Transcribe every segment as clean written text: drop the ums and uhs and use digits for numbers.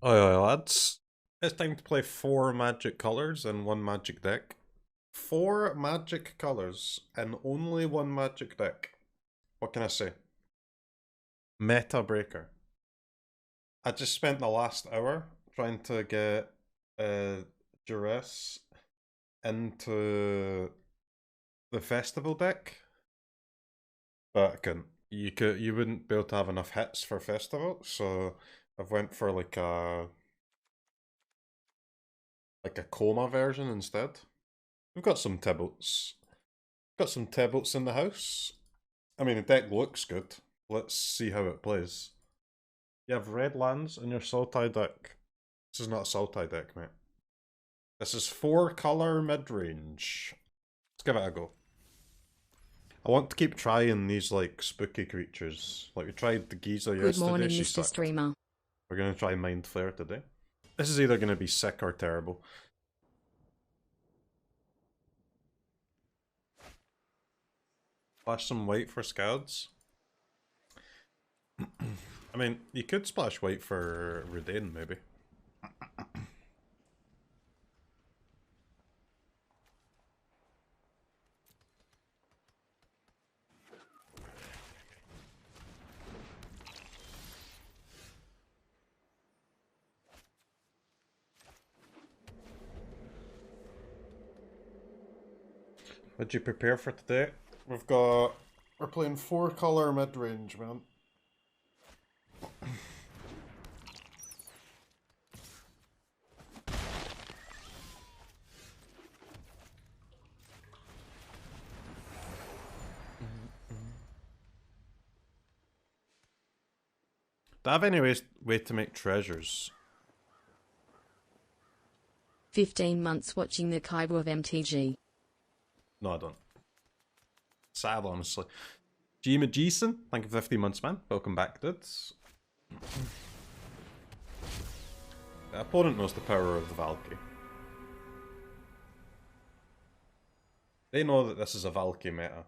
Oi, lads. It's time to play 4 magic colours in 1 magic deck. 4 magic colours in only 1 magic deck. What can I say? Meta breaker. I just spent the last hour trying to get Duress into the festival deck, but I couldn't. You wouldn't be able to have enough hits for festival, so I've went for like a coma version instead. We've got some Tybalts. Got some Tybalts in the house. I mean, the deck looks good. Let's see how it plays. You have red lands in your Sultai deck. This is not a Sultai deck, mate. This is 4-color midrange. Let's give it a go. I want to keep trying these, like, spooky creatures. Like, we tried the Giza yesterday. Good morning, she Mr. sucked. Streamer. We're going to try Mind Flare today. This is either going to be sick or terrible. Splash some white for Scads. I mean, you could splash white for Rudain, maybe. What'd you prepare for today? We're playing 4-color midrange, man. Do I have any way to make treasures? 15 months watching the Kaibu of MTG. No, I don't. Sad, honestly. G Magician, thank you for 15 months, man. Welcome back, dudes. The opponent knows the power of the Valkyrie. They know that this is a Valkyrie meta.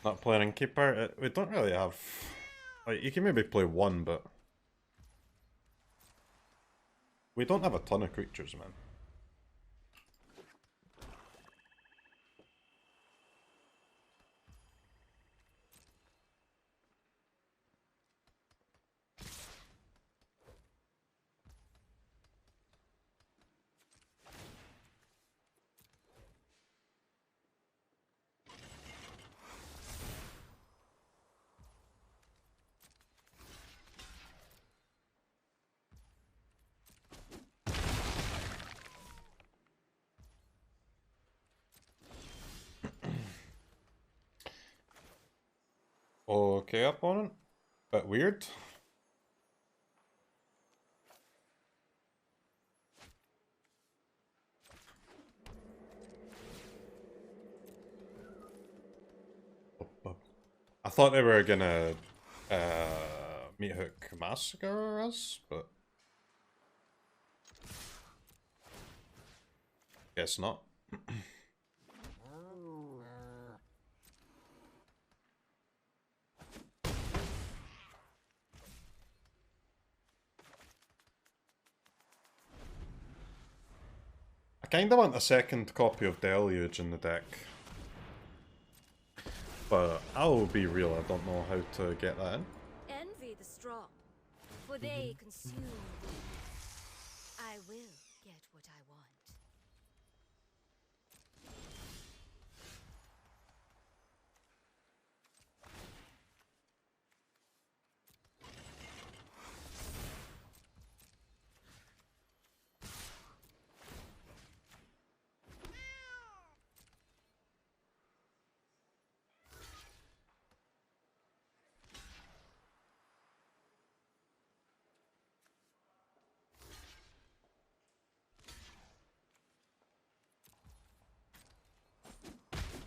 Not playing Keeper. We don't really have... Like, you can maybe play one, but... We don't have a ton of creatures, man. Okay, opponent. Bit weird. I thought they were gonna Meathook massacre us, but guess not. I kinda want a second copy of Deluge in the deck. But I'll be real, I don't know how to get that in. Envy the strong, for they consume thee. I will get what I want.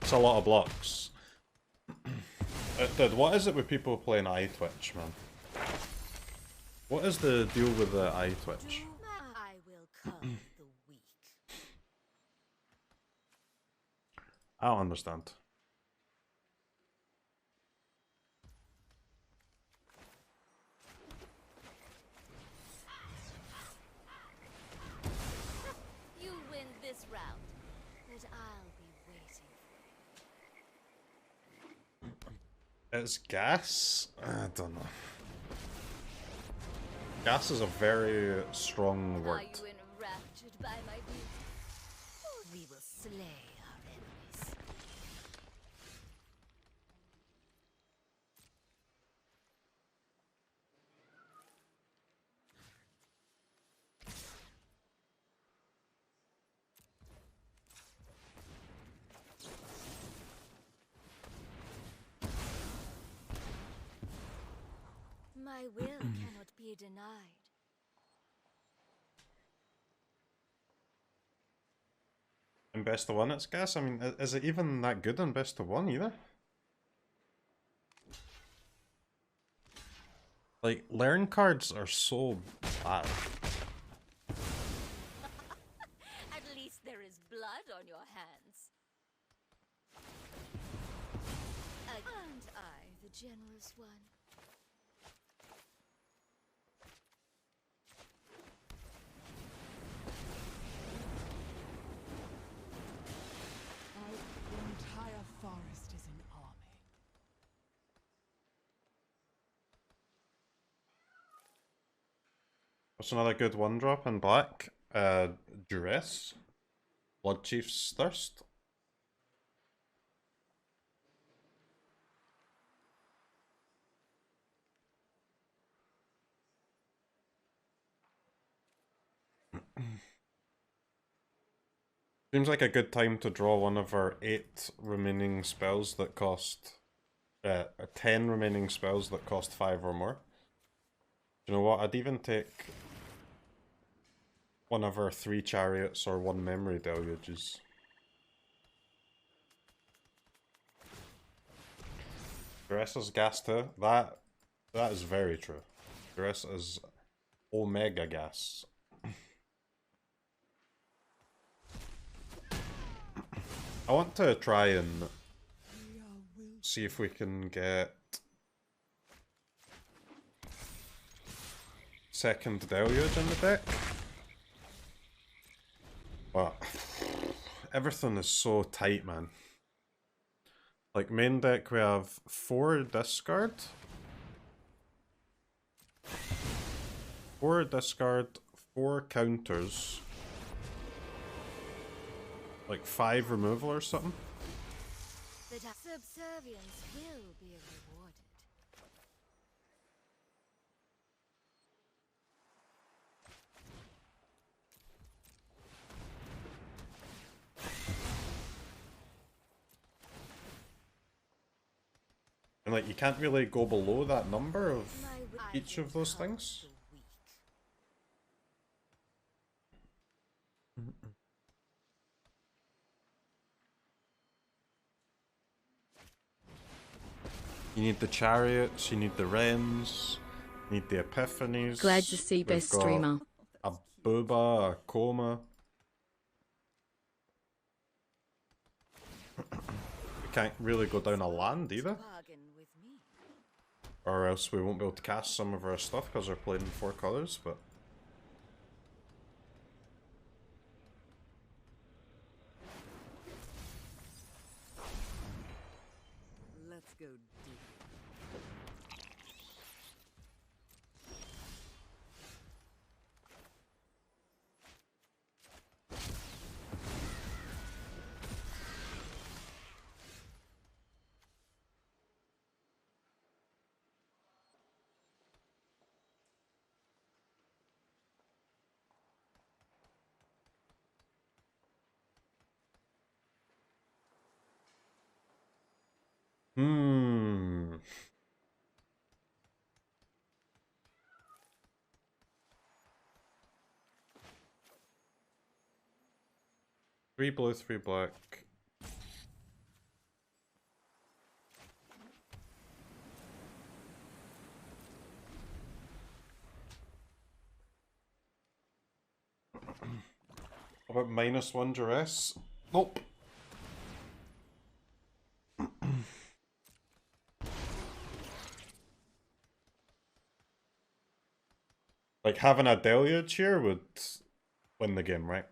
It's a lot of blocks. Dude, what is it with people playing iTwitch, man? What is the deal with the eye twitch? I will curb the weak. I don't understand. You win this round, but I'll be waiting. It's gas? I don't know. Gas is a very strong word. Are you enraptured by my beauty? We will slay our enemies. My will cannot be denied. In best of one, it's gas. I mean, is it even that good in best of one either? Like, learn cards are so bad. At least there is blood on your hands. And I, the generous one. The entire forest is an army. What's another good one drop in black? Duress. Blood Chief's Thirst. Seems like a good time to draw one of our 8 remaining spells that cost 10 remaining spells that cost 5 or more. You know what? I'd even take one of our 3 chariots or 1 memory deluges. Duress is gas too. That is very true. Duress is omega gas. I want to try and see if we can get second deluge in the deck. But everything is so tight, man. Like, main deck we have 4 discard. 4 discard, 4 counters. Like 5 removal or something. The subservience will be rewarded. And like, you can't really go below that number of My each of those things. You need the chariots, you need the wrens, you need the epiphanies. Glad to see We've best got streamer. A booba, a coma. We can't really go down a land either. Bargain with me. Or else we won't be able to cast some of our stuff because we're playing 4 colors, but Let's go deep. hmm. Three blue, 3 black. About -1 duress? Nope. Like, having a deluge here would win the game, right?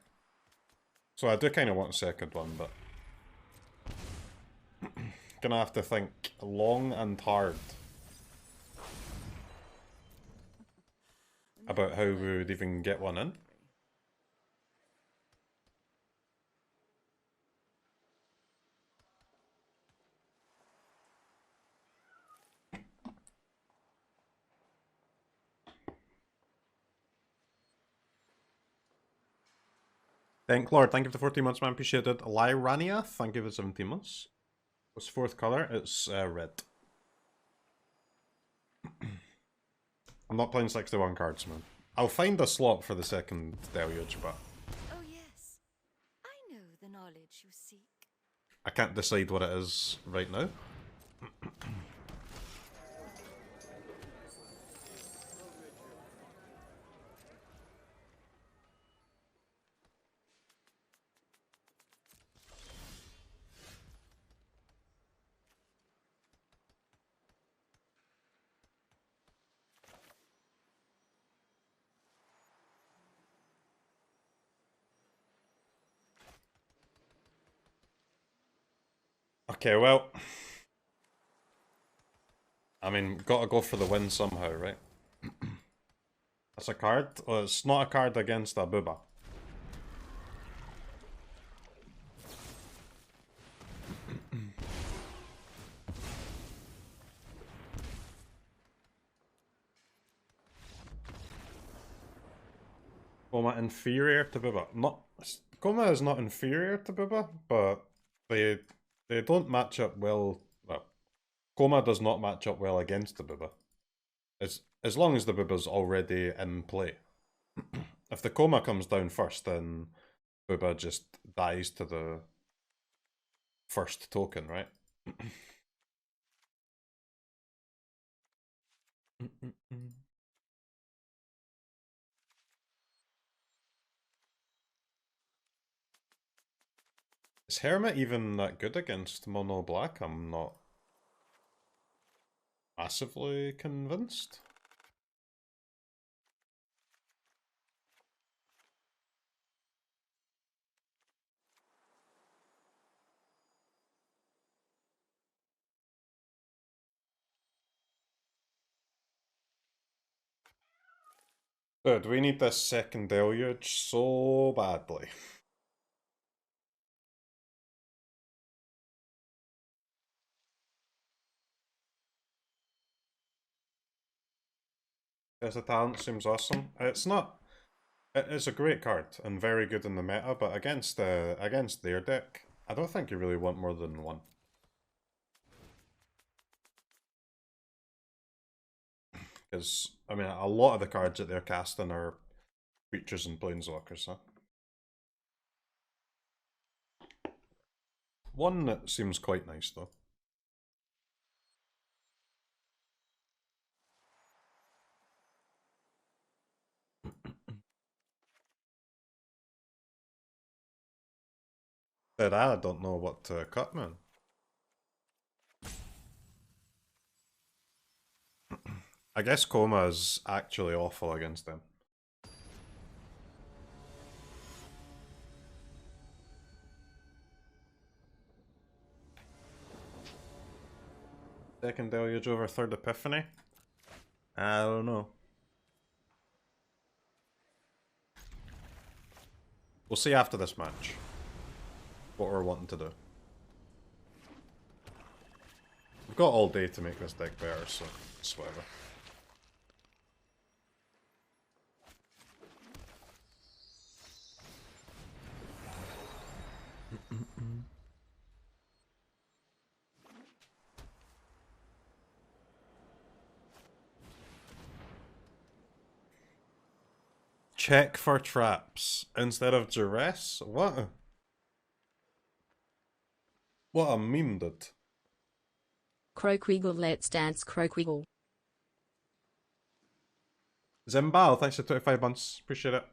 So I do kind of want a second one, but... gonna have to think long and hard about how we would even get one in. Thank Lord, thank you for the 14 months, man. Appreciate it. Lyrania, thank you for the 17 months. What's fourth color? It's red. I'm not playing 61 cards, man. I'll find a slot for the second deluge, but Oh yes, I know the knowledge you seek. I can't decide what it is right now. Okay, well... I mean, gotta go for the win somehow, right? That's a card? Oh, it's not a card against a Booba. Coma inferior to Booba. Not... Coma is not inferior to Booba, but they don't match up well. Well, Coma does not match up well against the Booba. As long as the Booba's already in play. If the Coma comes down first, then Booba just dies to the first token, right? Is Hermit even that good against mono black? I'm not massively convinced. Dude, we need this second deluge so badly. As a talent seems awesome. It's not. It is a great card and very good in the meta, but against their deck, I don't think you really want more than one. Because I mean, a lot of the cards that they're casting are creatures and planeswalkers, huh? One that seems quite nice though. But I don't know what to cut, man. I guess Coma is actually awful against them. Second Deluge over third Epiphany? I don't know. We'll see after this match what we're wanting to do. We've got all day to make this deck better, so it's whatever. Check for traps instead of duress? What? What a meme, dude. CROKEYZ, let's dance CROKEYZ. Zimbal, thanks for 25 months. Appreciate it.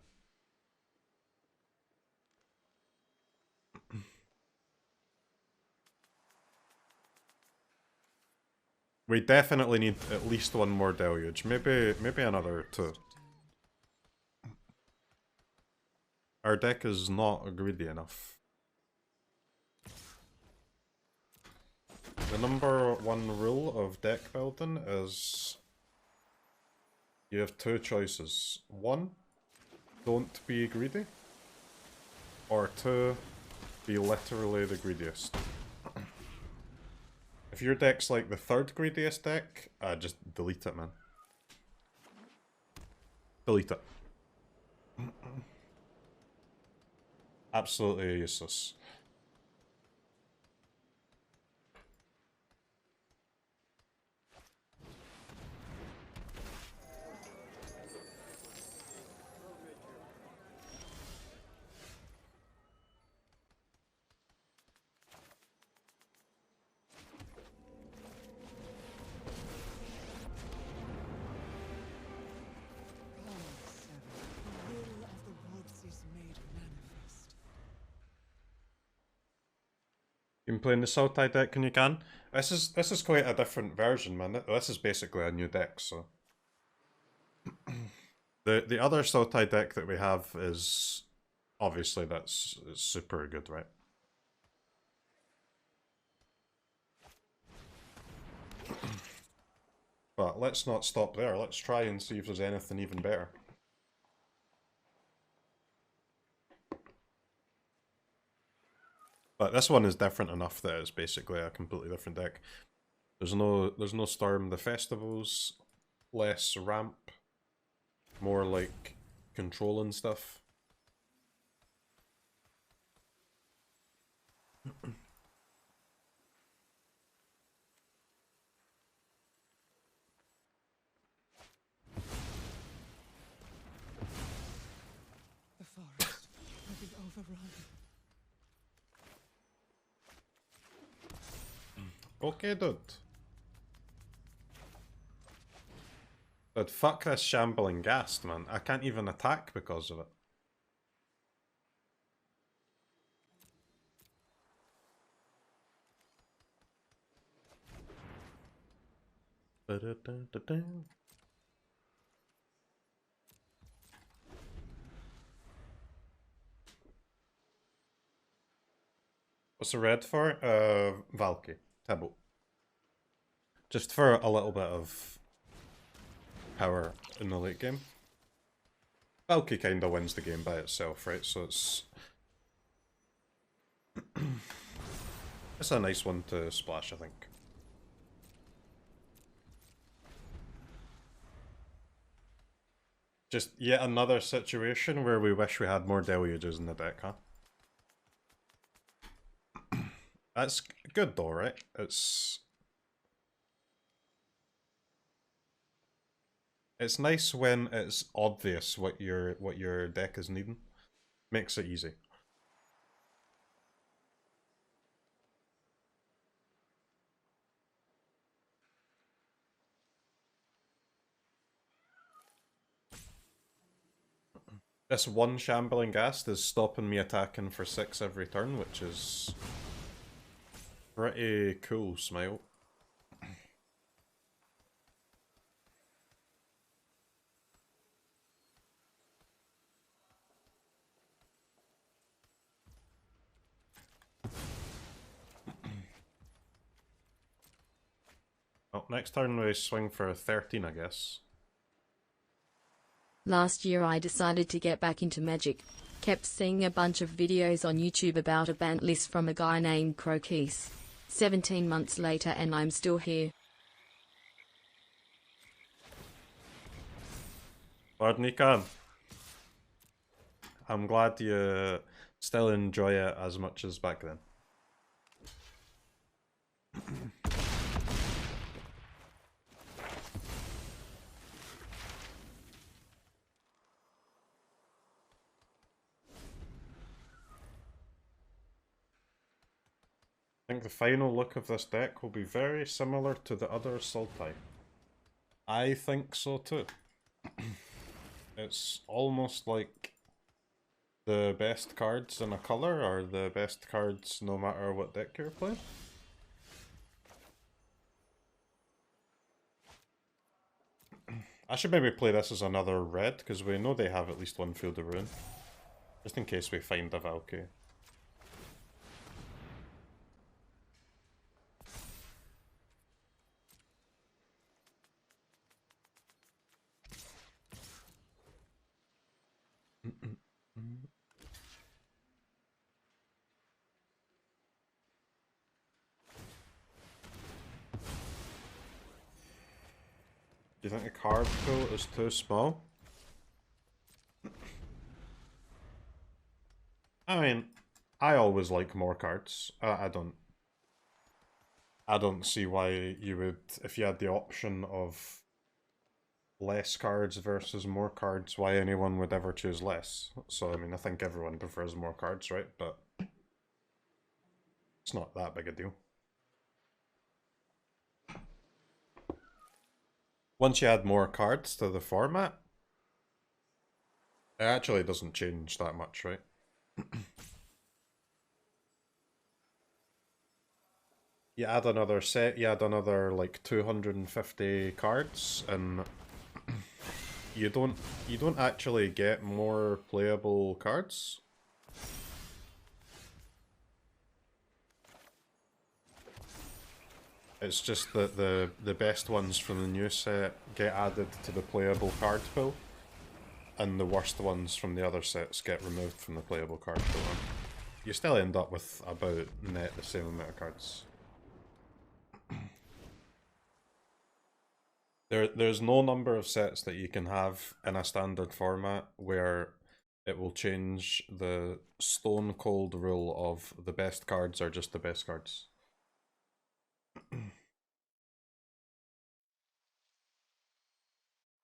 We definitely need at least one more deluge. Maybe another two. Our deck is not greedy enough. The number one rule of deck building is you have two choices. One, don't be greedy. Or two, be literally the greediest. If your deck's like the third greediest deck, just delete it, man. Delete it. Absolutely useless. You can play in the Sultai deck when you can. This is quite a different version, man. This is basically a new deck, so. The other Sultai deck that we have is obviously that's super good, right? But let's not stop there. Let's try and see if there's anything even better. But this one is different enough that it's basically a completely different deck. There's no Storm the Festivals, less ramp, more like control and stuff. The forest will be overrun. Okay, dude. But fuck this shambling ghast, man. I can't even attack because of it. What's the red for? Valky. Tibble. Just for a little bit of power in the late game. Valky kinda wins the game by itself, right? So it's... it's a nice one to splash, I think. Just yet another situation where we wish we had more deluges in the deck, huh? That's good though, right? It's nice when it's obvious what your deck is needing. Makes it easy. This one shambling ghast is stopping me attacking for 6 every turn, which is pretty cool, Smile. Well, next turn we swing for 13, I guess. Last year I decided to get back into Magic. Kept seeing a bunch of videos on YouTube about a banned list from a guy named CROKEYZ. 17 months later and I'm still here. Lord Nikan, I'm glad you still enjoy it as much as back then. I think the final look of this deck will be very similar to the other Sultai. I think so too. It's almost like the best cards in a colour are the best cards no matter what deck you're playing. I should maybe play this as another red, because we know they have at least one Field of Ruin. Just in case we find a Valkyrie. Do you think the card pool is too small? I mean, I always like more cards. I don't see why you would, if you had the option of less cards versus more cards, why anyone would ever choose less. So I mean, I think everyone prefers more cards, right? But it's not that big a deal. Once you add more cards to the format, it actually doesn't change that much, right? You add another set, you add another like 250 cards, and you don't actually get more playable cards. It's just that the best ones from the new set get added to the playable card pool, and the worst ones from the other sets get removed from the playable card pool. You still end up with about net the same amount of cards. There's no number of sets that you can have in a standard format where it will change the stone cold rule of the best cards are just the best cards.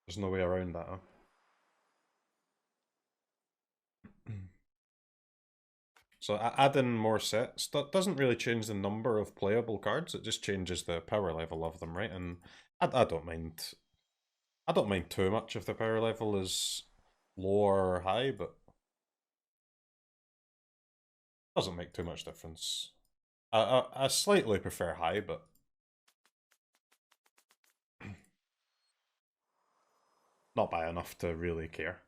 There's no way around that, huh? So adding more sets doesn't really change the number of playable cards, it just changes the power level of them, right? And I don't mind. I don't mind too much if the power level is low or high, but it doesn't make too much difference. I slightly prefer high, but not by enough to really care.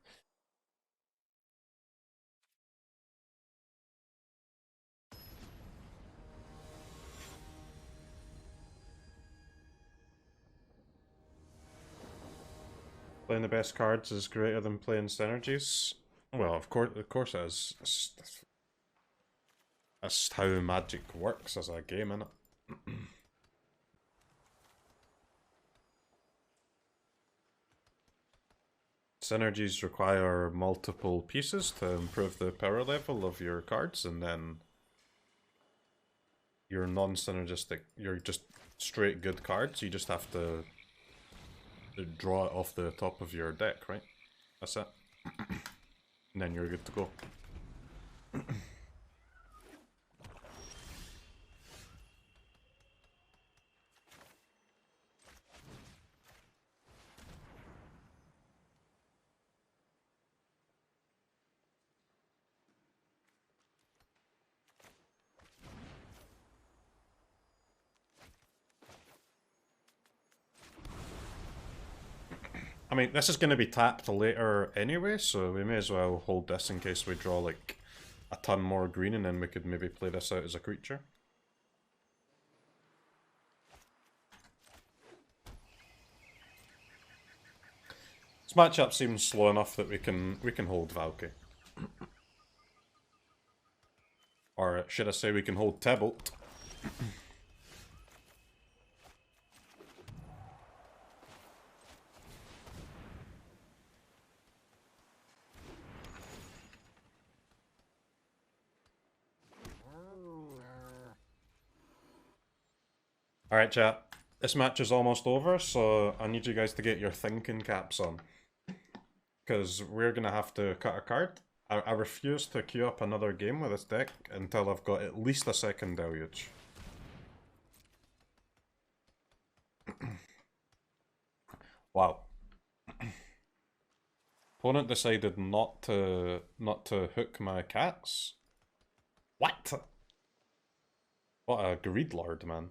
Playing the best cards is greater than playing synergies. Well, of course it is. That's how Magic works as a game, innit? Synergies require multiple pieces to improve the power level of your cards, and then your non-synergistic, you're just straight good cards, you just have to draw it off the top of your deck, right? That's it. And then you're good to go. I mean, this is going to be tapped later anyway, so we may as well hold this in case we draw like a ton more green, and then we could maybe play this out as a creature. This matchup seems slow enough that we can hold Valky. Or should I say we can hold Tybalt. Alright chat, this match is almost over, so I need you guys to get your thinking caps on. Because we're going to have to cut a card. I refuse to queue up another game with this deck until I've got at least a second Deluge. Wow. Opponent decided not to hook my cats? What? What a greed lord, man.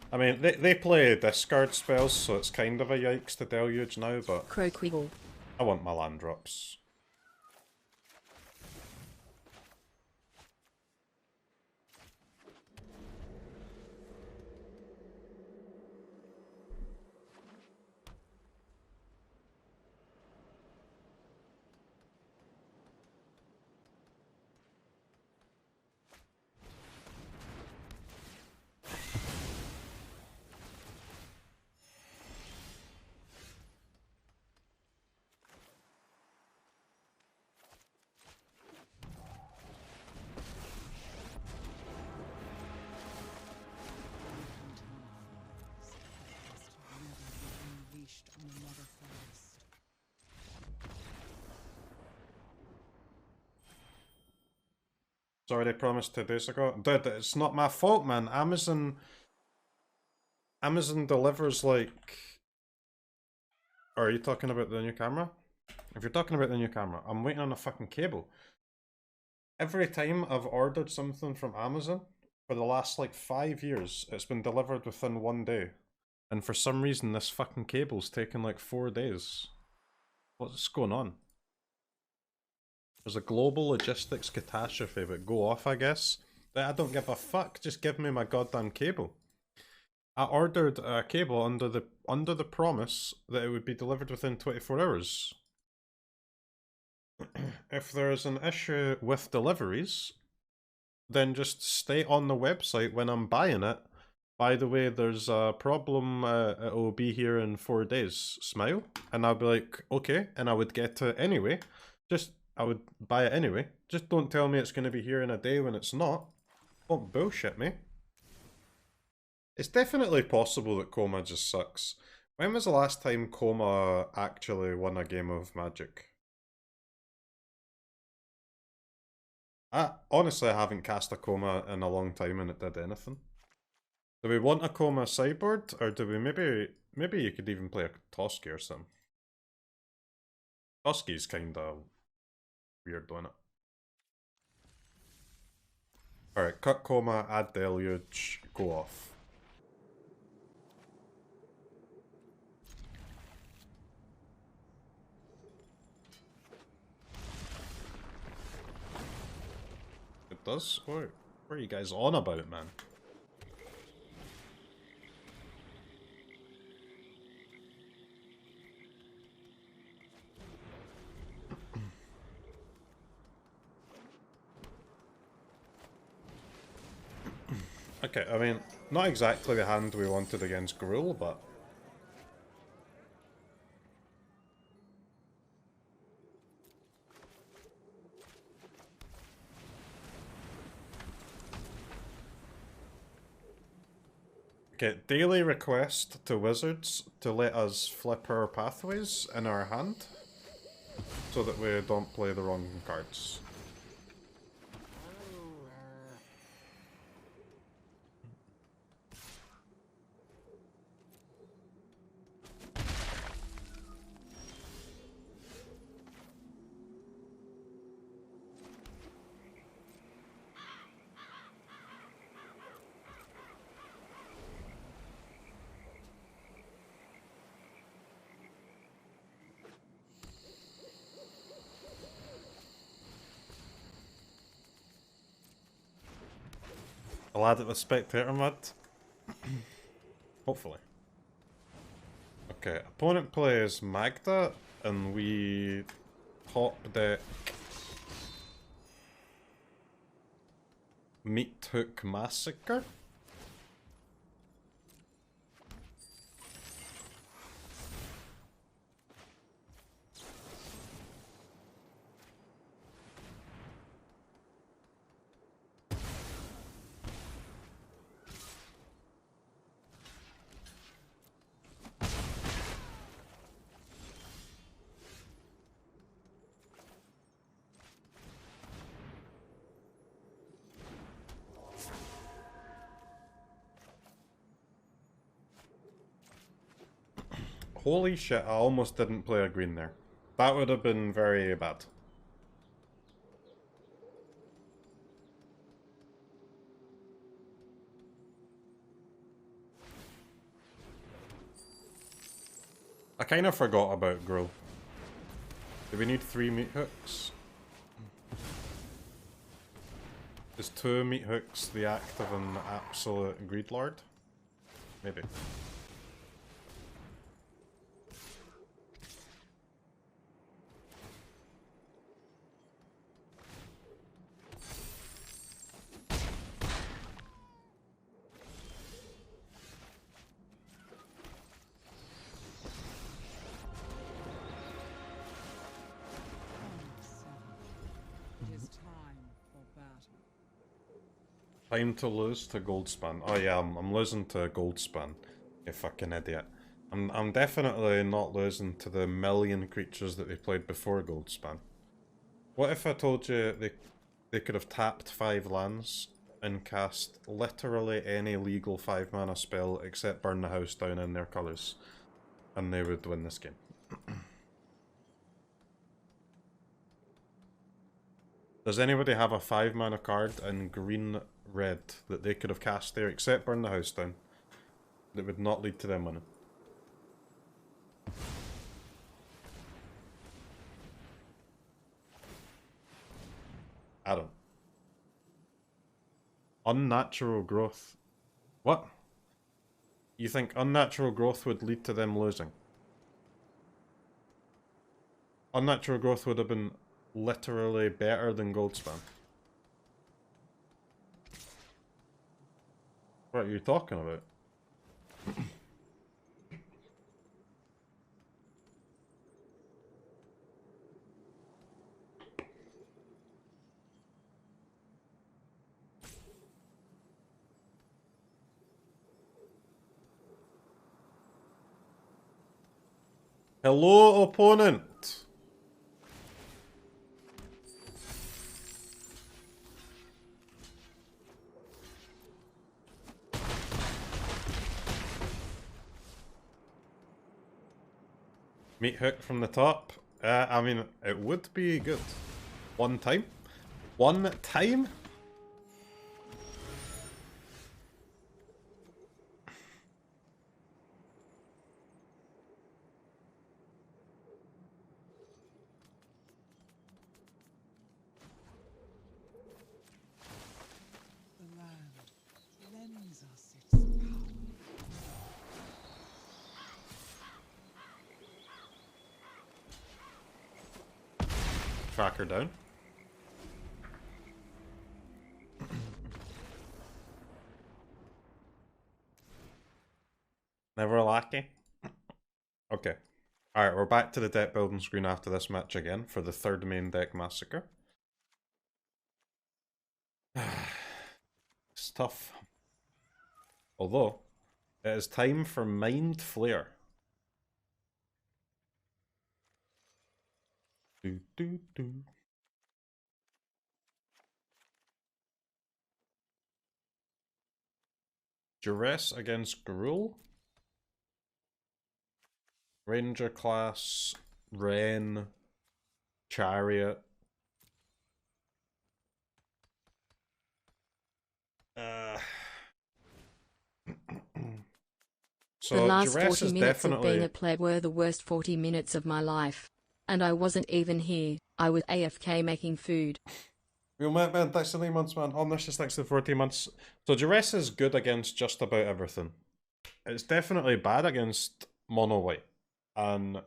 I mean, they play discard spells, so it's kind of a yikes to deluge now, but CROKEYZ. I want my land drops. Unleashed on another forest. Sorry, they promised 2 days ago. Dude, it's not my fault, man. Amazon delivers like... Or are you talking about the new camera? If you're talking about the new camera, I'm waiting on a fucking cable. Every time I've ordered something from Amazon, for the last like 5 years, it's been delivered within 1 day. And for some reason, this fucking cable's taken like 4 days. What's going on? There's a global logistics catastrophe, but go off, I guess. I don't give a fuck, just give me my goddamn cable. I ordered a cable under the promise that it would be delivered within 24 hours. If there's an issue with deliveries, then just stay on the website when I'm buying it. By the way, there's a problem, it will be here in 4 days. Smile. And I'll be like, okay, and I would get it anyway. I would buy it anyway. Just don't tell me it's going to be here in a day when it's not. Don't bullshit me. It's definitely possible that Coma just sucks. When was the last time Coma actually won a game of Magic? Honestly, I haven't cast a Coma in a long time and it did anything. Do we want a Coma sideboard, or do we maybe you could even play a Toski or something? Toski's kinda weird, don't it? Alright, cut Coma, add Deluge, go off. It does? What are you guys on about, man? Okay, I mean, not exactly the hand we wanted against Gruel, but... Okay, daily request to wizards to let us flip our pathways in our hand, so that we don't play the wrong cards. I'll add it with Spectator Mud. Hopefully. Okay, opponent plays Magda, and we top deck Meathook Massacre. Holy shit, I almost didn't play a green there. That would have been very bad. kind of forgot about gruel. Do we need 3 meat hooks? Is 2 meat hooks the act of an absolute greed lord? Maybe. It is time for battle. Time to lose to Goldspan. Oh yeah, I'm losing to Goldspan. You fucking idiot. I'm definitely not losing to the million creatures that they played before Goldspan. What if I told you they could have tapped 5 lands and cast literally any legal 5 mana spell except burn the house down in their colours, and they would win this game? Does anybody have a 5 mana card in green red that they could have cast there except burn the house down that would not lead to them winning? I don't. Unnatural growth. What? You think unnatural growth would lead to them losing? Unnatural growth would have been literally better than Goldspan. What are you talking about? Hello, opponent! Meat hook from the top. I mean, it would be good. One time? One time? The land lends us its power. Tracker down. Never lucky. Okay. Alright, we're back to the deck building screen after this match again for the 3rd main deck massacre. It's tough. Although, it is time for Mind Flare. Do, do, do. Duress against Gruel. Ranger class, Ren, Chariot. So The last Duress 40 is minutes of definitely being a pleb were the worst 40 minutes of my life. And I wasn't even here. I was AFK making food. Real man, thanks to 9 months, man. Omniscience, thanks to 14 months. So Duress is good against just about everything. It's definitely bad against mono white. And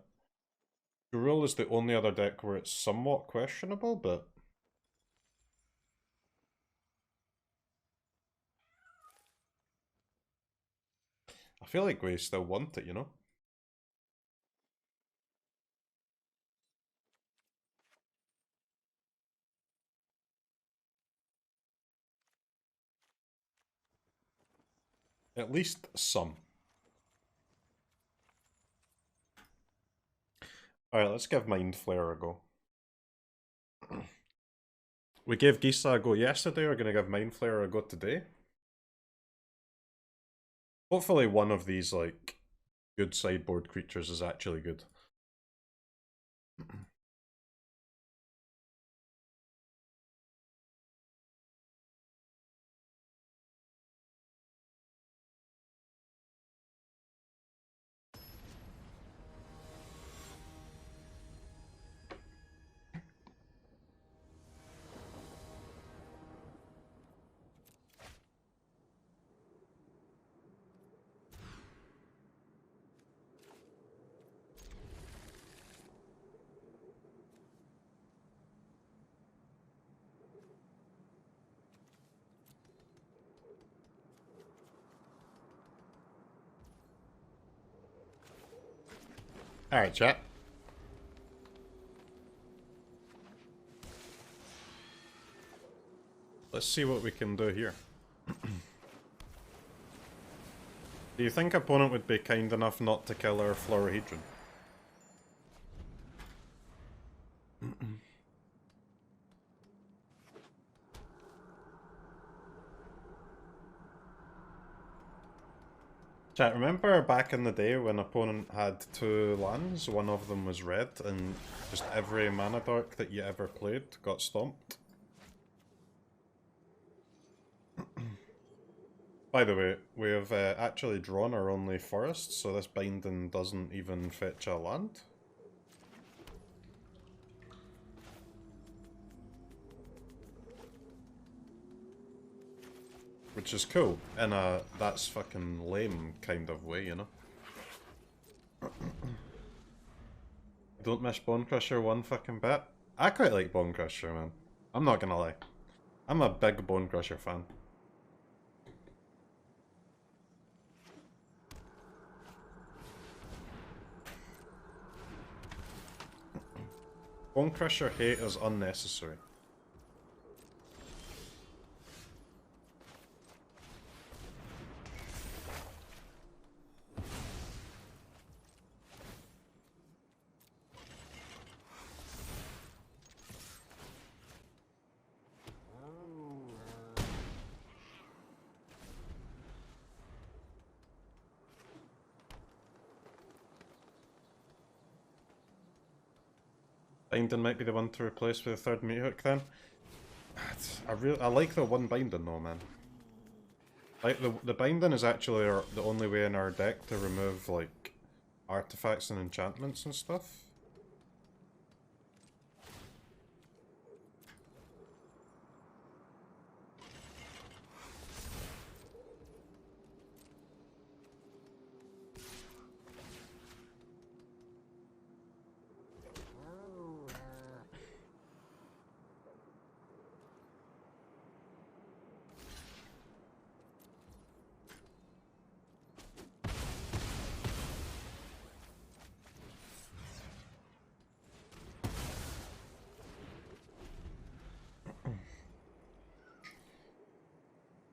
Gruel is the only other deck where it's somewhat questionable, but I feel like we still want it, you know? At least some. Alright, let's give Mind Flare a go. We gave Gisa a go yesterday, we're going to give Mind Flare a go today. Hopefully one of these, like, good sideboard creatures is actually good. Alright, chat. Let's see what we can do here. Do you think opponent would be kind enough not to kill our Florahedron? Chat, remember back in the day when opponent had 2 lands, one of them was red, and just every mana dark that you ever played got stomped? By the way, we have actually drawn our only forest, so this binding doesn't even fetch a land. Which is cool, in a that's fucking lame kind of way, you know? Don't miss Bone Crusher one fucking bit. I quite like Bone Crusher, man. I'm not gonna lie. I'm a big Bone Crusher fan. Bone Crusher hate is unnecessary. Binding might be the one to replace with a third Meathook then. I like the one binding though, man. Like the binding is actually the only way in our deck to remove like artifacts and enchantments and stuff.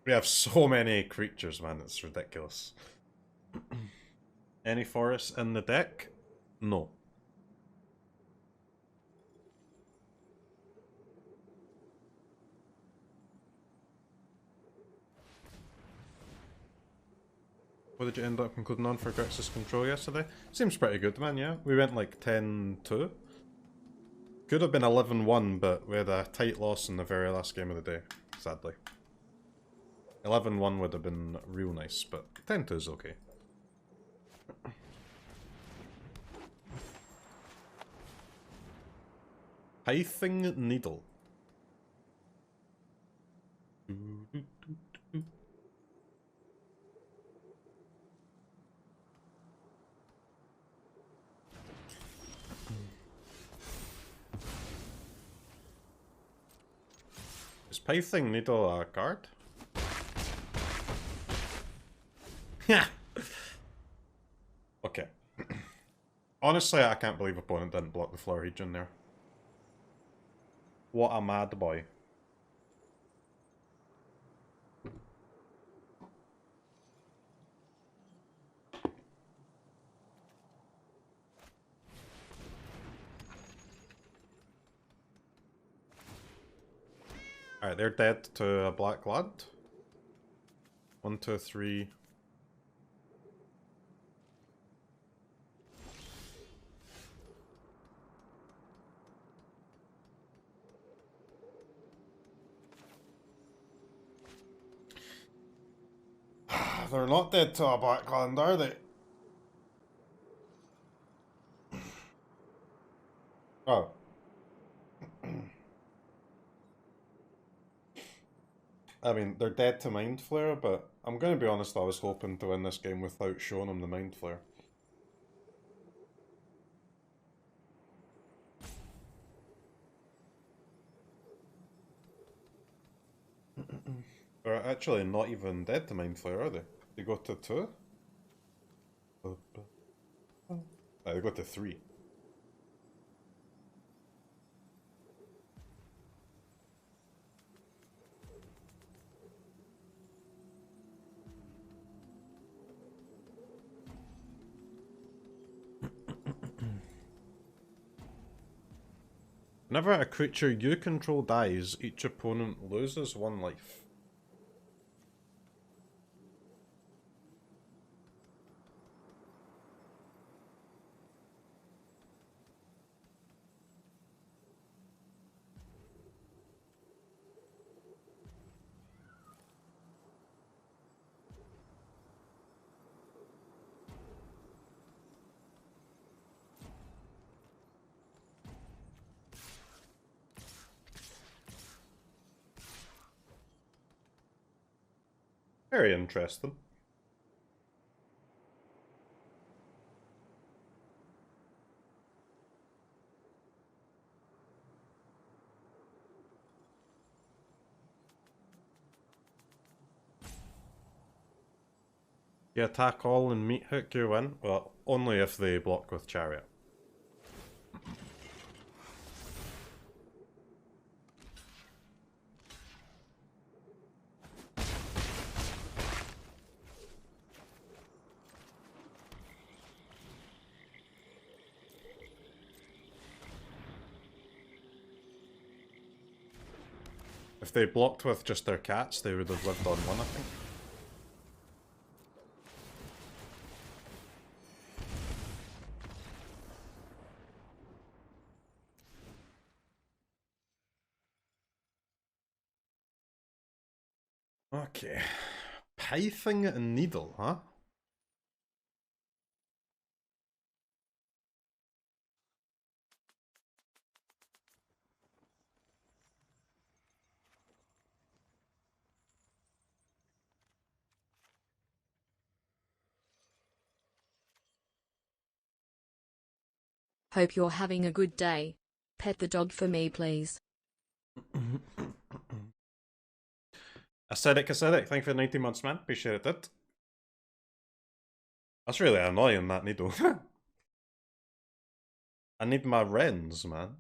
We have so many creatures, man, it's ridiculous. Any forests in the deck? No. What did you end up concluding on for Grixis control yesterday? Seems pretty good, man, yeah. We went like 10-2. Could have been 11-1, but we had a tight loss in the very last game of the day, sadly. 11-1 would have been real nice, but 10-2 is okay. Pithing Needle. Is Pithing Needle a card? Yeah. Okay. Honestly, I can't believe opponent didn't block the Florahedron there. What a mad boy. Alright, they're dead to a black lad. 1, 2, 3. They're not dead to a black land, are they? Oh. I mean, they're dead to Mind Flare, but I'm going to be honest, I was hoping to win this game without showing them the Mind Flare. They're actually not even dead to Mind Flare, are they? They go to 2? I got to 3. Whenever a creature you control dies, each opponent loses 1 life. Very interesting. You attack all and meat hook, you win. Well, only if they block with Chariot. If they blocked with just their cats, they would have lived on 1, I think. Okay. Pithing Needle, huh? Hope you're having a good day. Pet the dog for me, please. Acidic, thank you for the 19 months, man. Appreciate it. That's really annoying, that needle. I need my Wrens, man.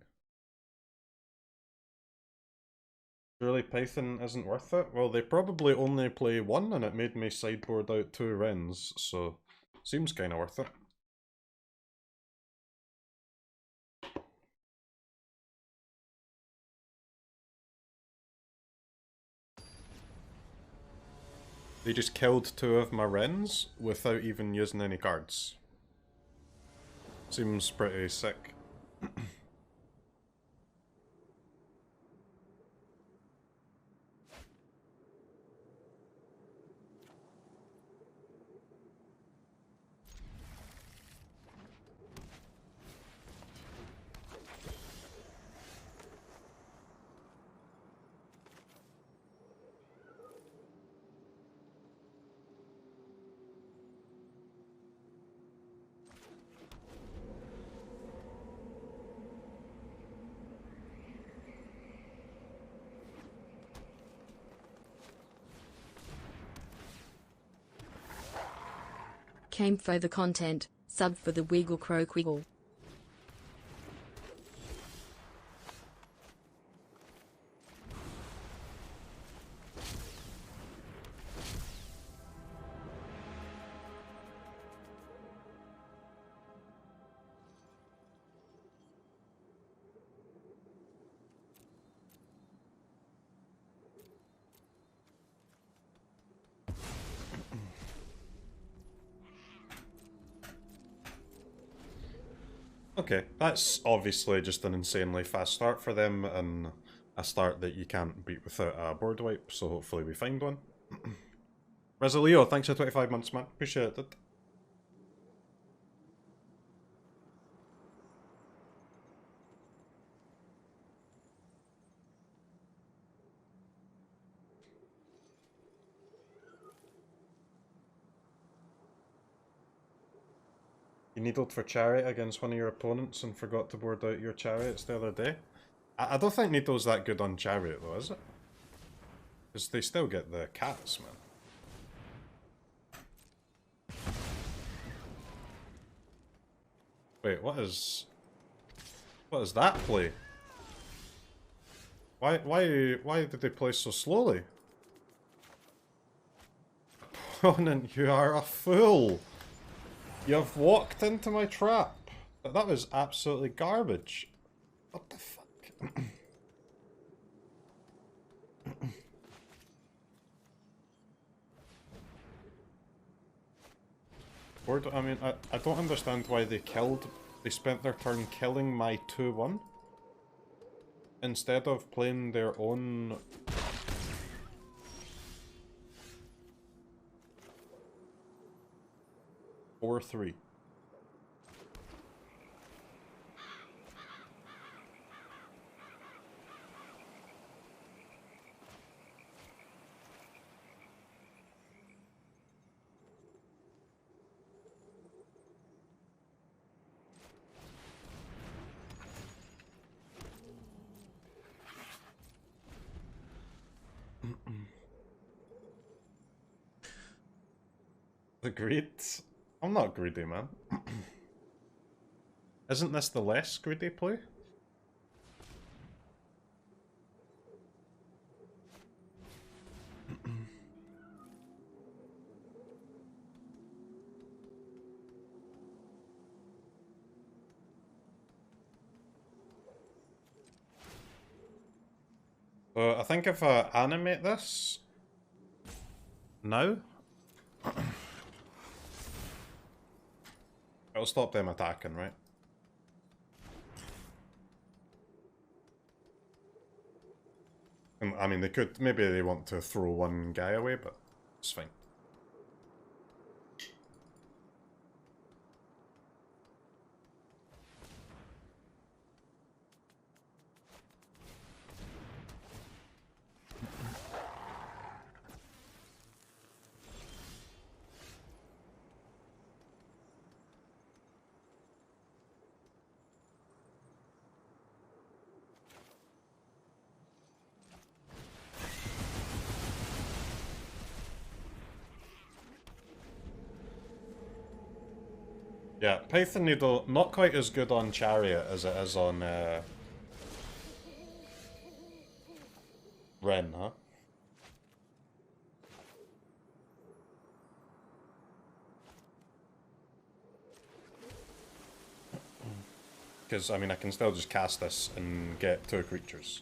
Surely Python isn't worth it? Well, they probably only play 1 and it made me sideboard out 2 Wrens, so seems kinda worth it. They just killed 2 of my Wrens without even using any cards. Seems pretty sick. Came for the content, sub for the wiggle croak wiggle. Okay, that's obviously just an insanely fast start for them, and a start that you can't beat without a board wipe, so hopefully we find one. Resoleo, thanks for 25 months, man. Appreciate it. You needled for Chariot against one of your opponents and forgot to board out your Chariots the other day? I don't think Needle's that good on Chariot though, is it? Because they still get the cats, man. Wait, what is that play? Why did they play so slowly? Opponent, you are a fool. You have walked into my trap. That was absolutely garbage. What the fuck? I mean, I don't understand why they spent their turn killing my 2-1 instead of playing their own 4-3. The greed? I'm not greedy, man. Isn't this the less greedy play? I think if I animate this now, it'll stop them attacking, right? I mean, maybe they want to throw one guy away, but it's fine. Yeah, Python Needle, not quite as good on Chariot as it is on Ren, huh? Because, I mean, I can still just cast this and get 2 creatures.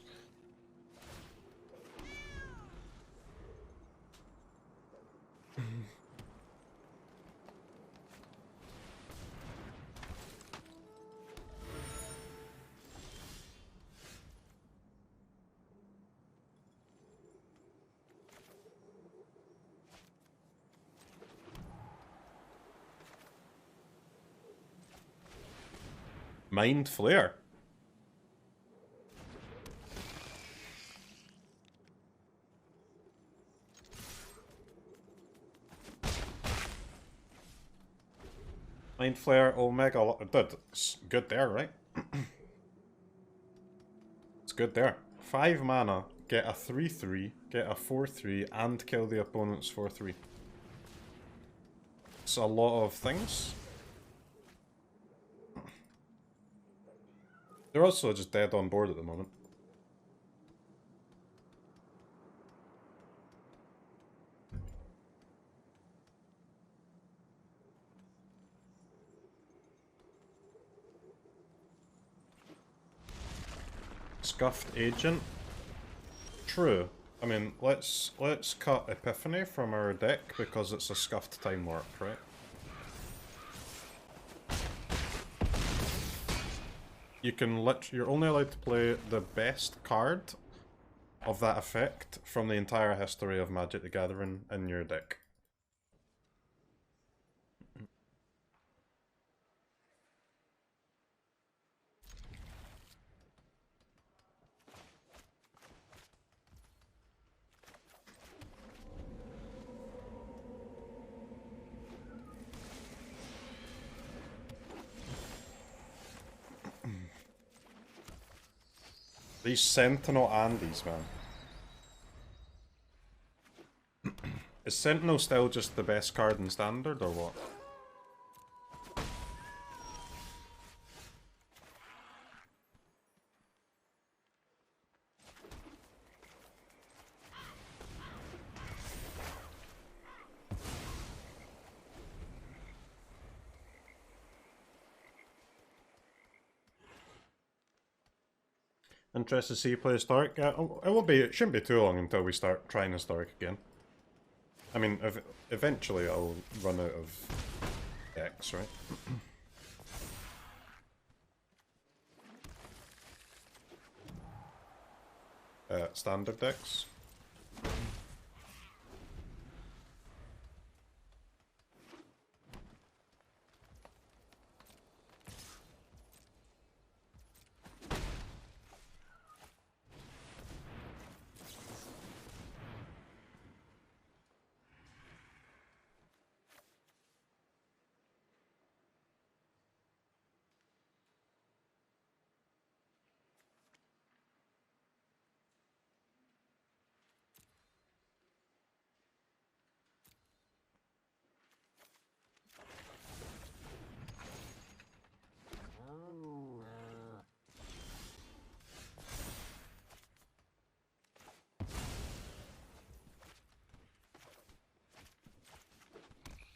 Mind Flare. Mind Flare, Omega, dude, it's good there, right? It's good there. 5 mana, get a 3/3, get a 4/3, and kill the opponent's 4/3. It's a lot of things. They're also just dead on board at the moment. Scuffed Agent. True. I mean, let's cut Epiphany from our deck because it's a scuffed Time Warp, right? You're only allowed to play the best card of that effect from the entire history of Magic the Gathering in your deck. These Sentinel Andes, man. Is Sentinel still just the best card in Standard, or what? Interested to see you play Historic? Yeah, it won't be. It shouldn't be too long until we start trying Historic again. I mean, eventually I'll run out of decks, right? Standard decks.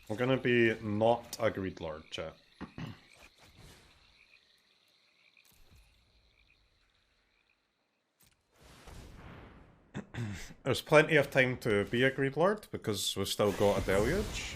We're gonna be not a Greed Lord, chat. There's plenty of time to be a Greed Lord because we've still got a Deluge.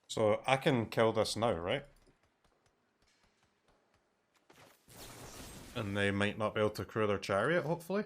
So I can kill this now, right? And they might not be able to crew their chariot, hopefully.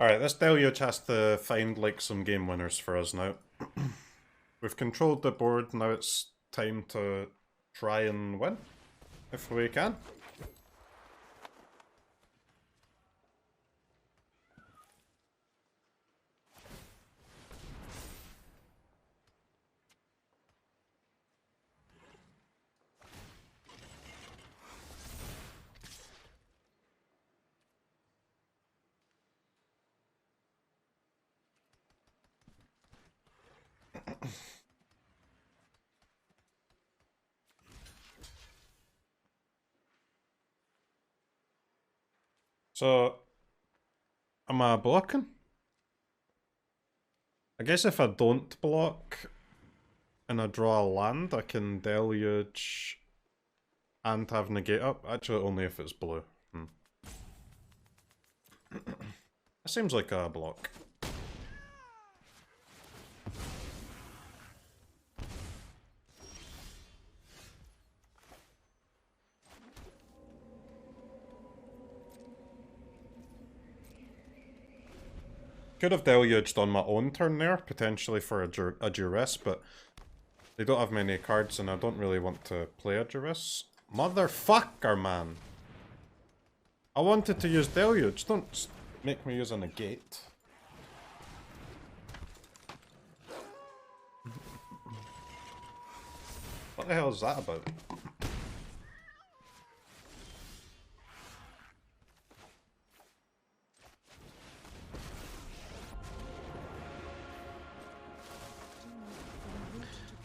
Alright, this Deluge has to find like some game winners for us now. We've controlled the board, now it's time to try and win, if we can. So, am I blocking? I guess if I don't block and I draw a land, I can Deluge and have negate up. Actually, only if it's blue. That seems like a block. Could have Deluged on my own turn there, potentially for a Duress, but they don't have many cards and I don't really want to play a Duress. Motherfucker, man! I wanted to use Deluge, don't make me use a negate. What the hell is that about?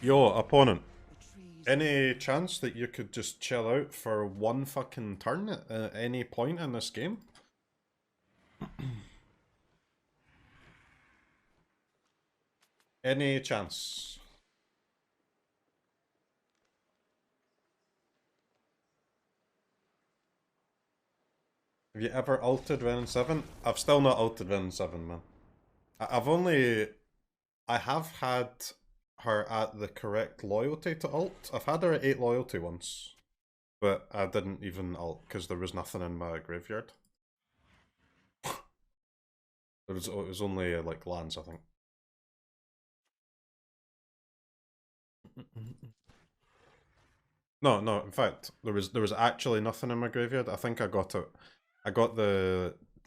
Yo, opponent. Any chance that you could just chill out for one fucking turn at any point in this game? Any chance? Have you ever ulted Ren 7? I've still not ulted Ren 7, man. I have had her at the correct loyalty to ult. I've had her at 8 loyalty once. but I didn't even ult because there was nothing in my graveyard. It was only like lands, I think. No, no. In fact, there was actually nothing in my graveyard. I think I got it. I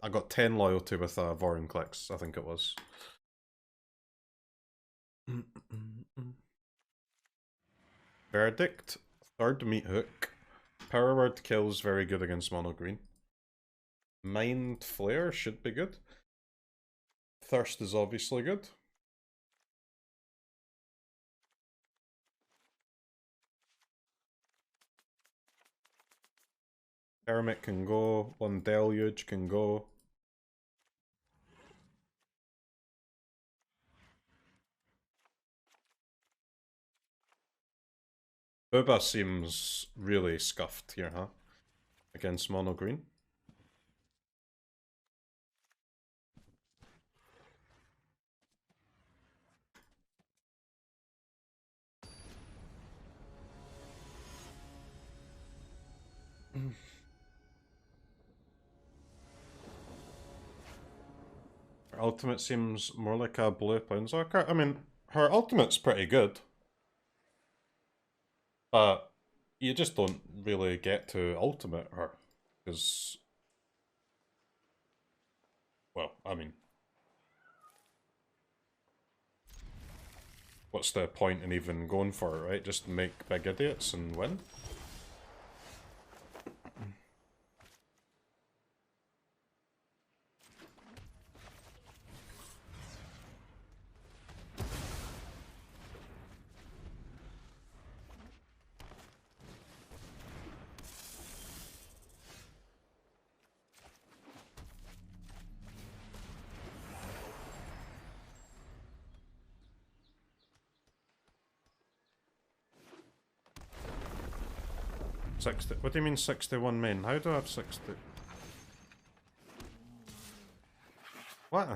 got 10 loyalty with Vorin clicks. I think it was. Verdict, third meat hook. Power word kills very good against mono green. Mind Flare should be good. Thirst is obviously good. Hermit can go. One Deluge can go. Booba seems really scuffed here, huh? Against mono green. Her ultimate seems more like a blue Planeswalker. I mean, her ultimate's pretty good. But you just don't really get to ultimate her. Because, well, I mean, what's the point in even going for it, right? Just make big idiots and win? What do you mean 61 main? How do I have 60? What?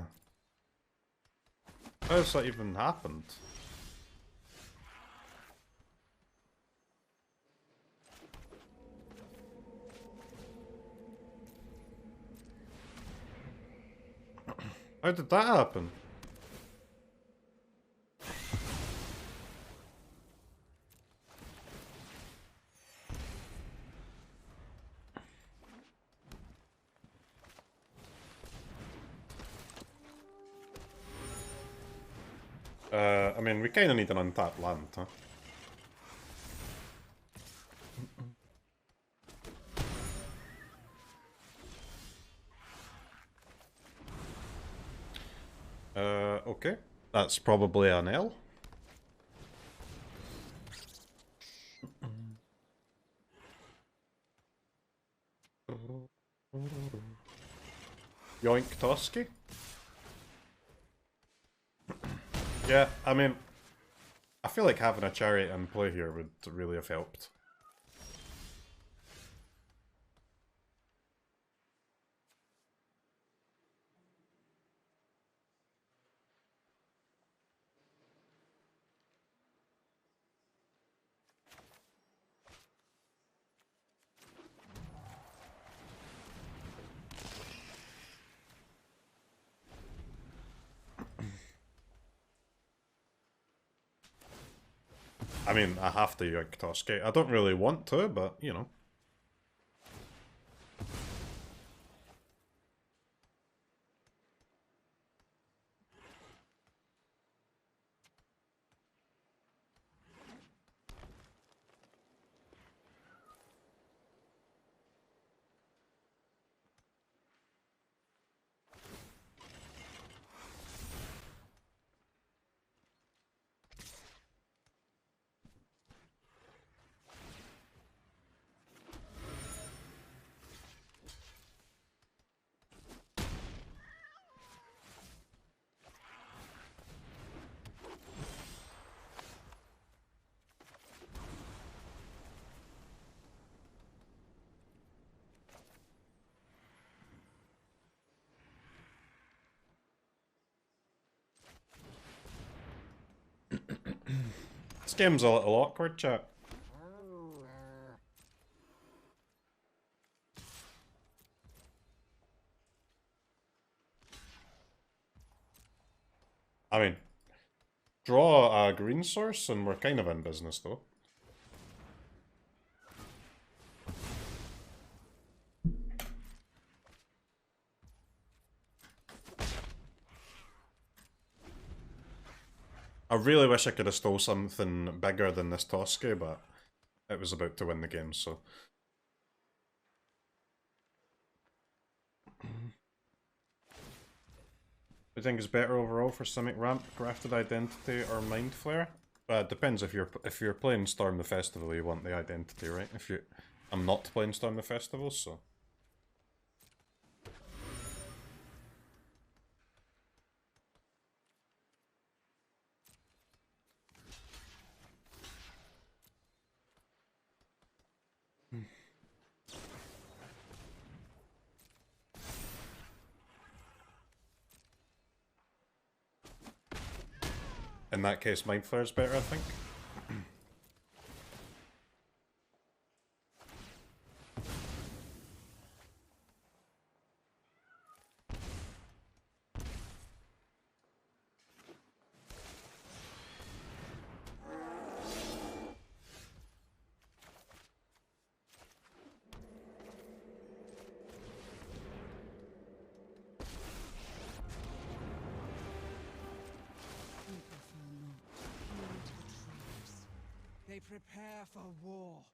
How has that even happened? How did that happen? I mean, we kind of need an untapped land, huh? Okay. That's probably an L. Yoink Toski? Yeah, I mean, I feel like having a chariot in play here would really have helped. I mean, I have to Yoink Toski. I don't really want to, but, you know. This game's a little awkward, chat. I mean, draw a green source and we're kind of in business though. I really wish I could have stole something bigger than this Toski, but it was about to win the game, so. Do you think it's better overall for Simic Ramp, Grafted Identity, or Mind Flare? It depends. If you're playing Storm the Festival, you want the identity, right? I'm not playing Storm the Festival, so. In that case, Mind Flare is better, I think. They prepare for war.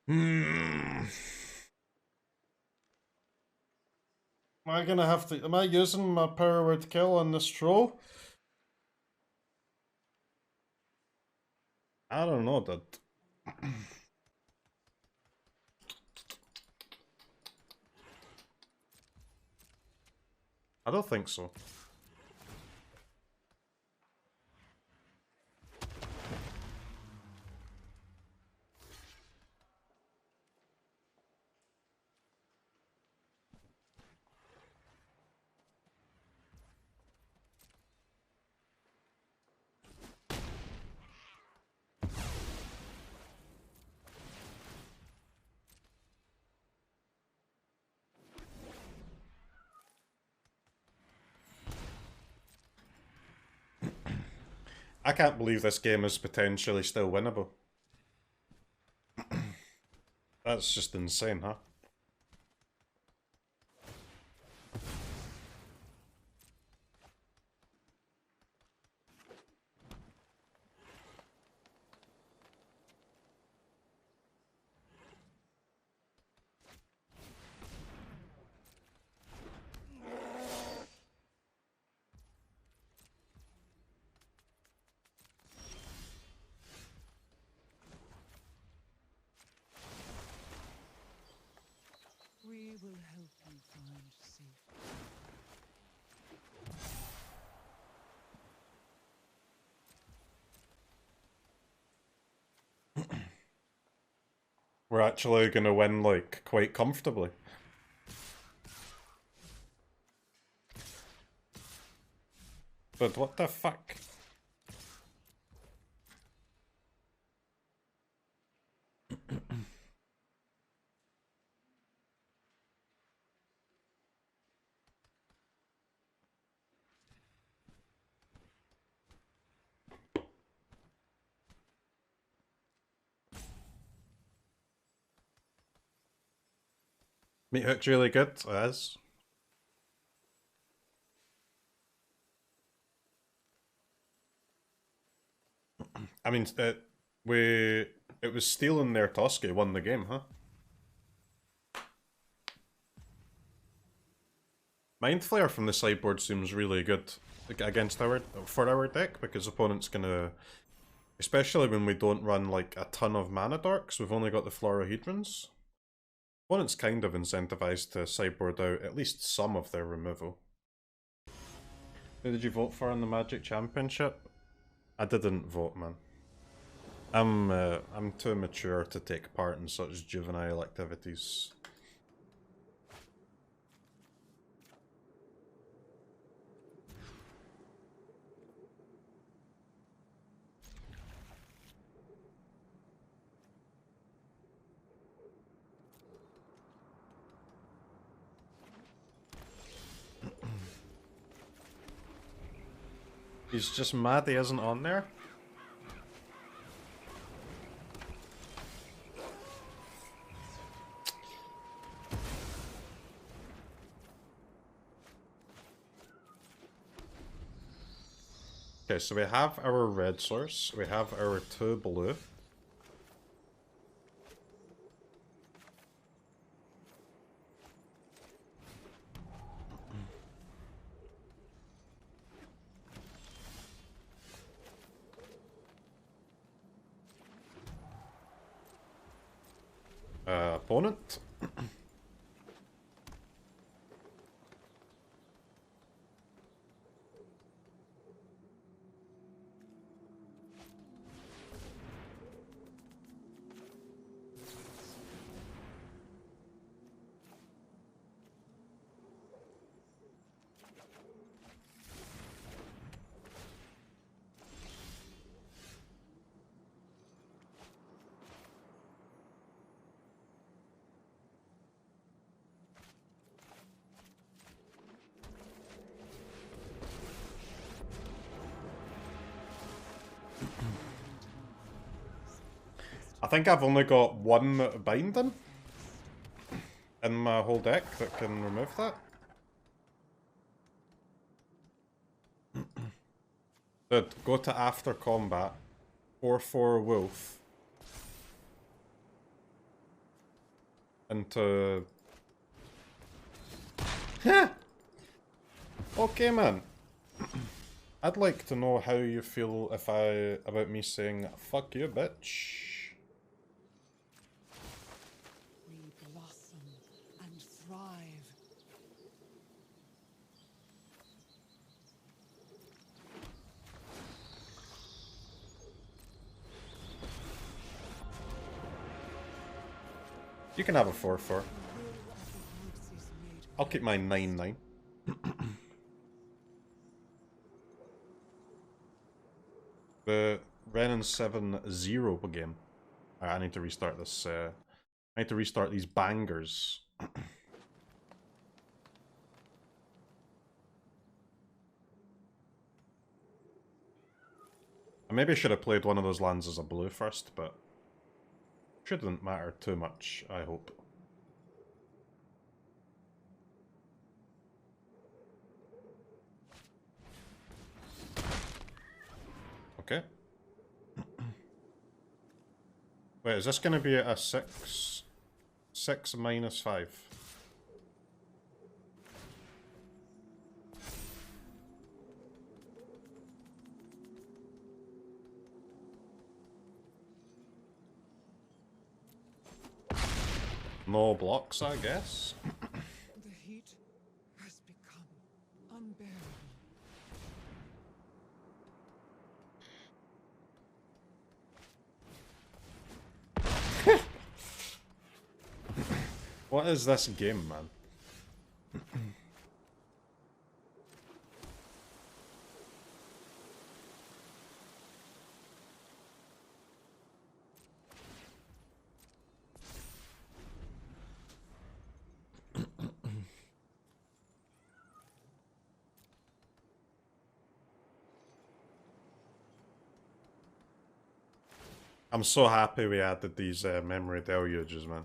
Am I gonna have to... Am I using my power word kill on this troll? I don't know, dude. I don't think so. I can't believe this game is potentially still winnable. That's just insane, huh? We will help you find safety. We're actually gonna win, like, quite comfortably. But what the fuck? Meat Hook's really good, it is. I mean, it was stealing their Toski won the game, huh? Mind Flare from the sideboard seems really good against for our deck, because opponents gonna, especially when we don't run like a ton of mana dorks, we've only got the Florohedrons. Opponents kind of incentivized to sideboard out at least some of their removal. Who did you vote for in the Magic Championship? I didn't vote, man. I'm too mature to take part in such juvenile activities. He's just mad he isn't on there. Okay, so we have our red source, we have our 2 blue. Opponent. I think I've only got 1 binding in my whole deck that can remove that. Dude, go to after combat, 4/4 wolf, into... Okay, man. I'd like to know how you feel about me saying, fuck you, bitch. We blossom and thrive. You can have a 4/4. I'll keep my 9/9. The Renin 7-0 game. I need to restart this. I need to restart these bangers. I maybe should have played one of those lands as a blue first, but shouldn't matter too much, I hope. Okay. Wait, is this going to be a 6? 6 minus 5. No blocks, I guess. The heat has become unbearable. What is this game, man? I'm so happy we added these memory deluges, man.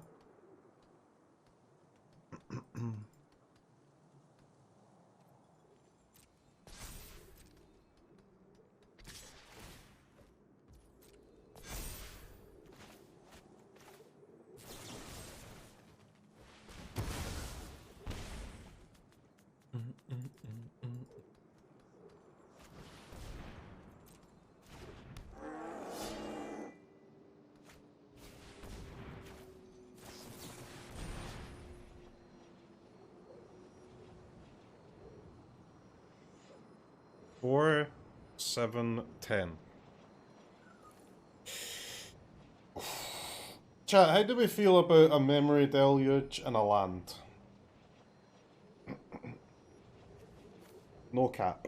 Four, 7, 10. Chat, how do we feel about a memory deluge and a land? No cap.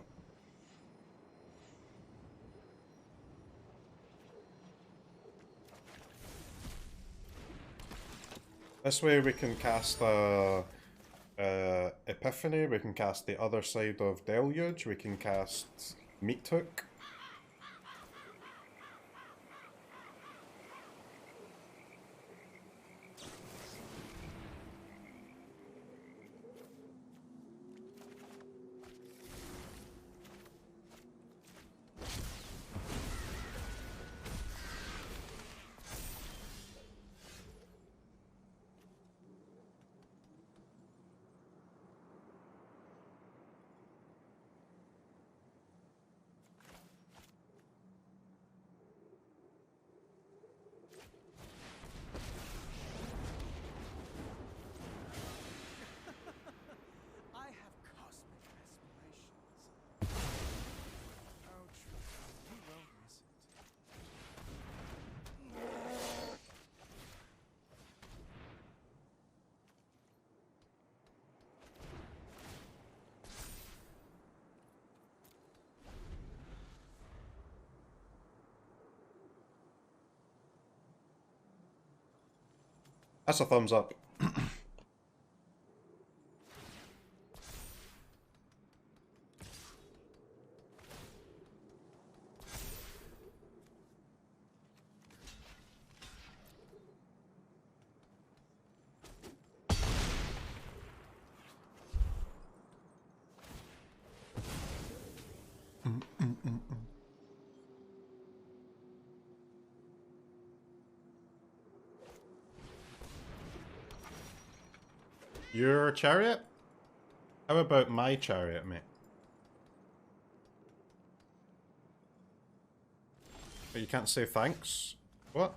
This way we can cast Epiphany, we can cast the other side of Deluge, we can cast Mythic. I have cosmic aspirations. Oh, true. You won't miss it. That's a thumbs up. Your chariot? How about my chariot, mate? But you can't say thanks? What?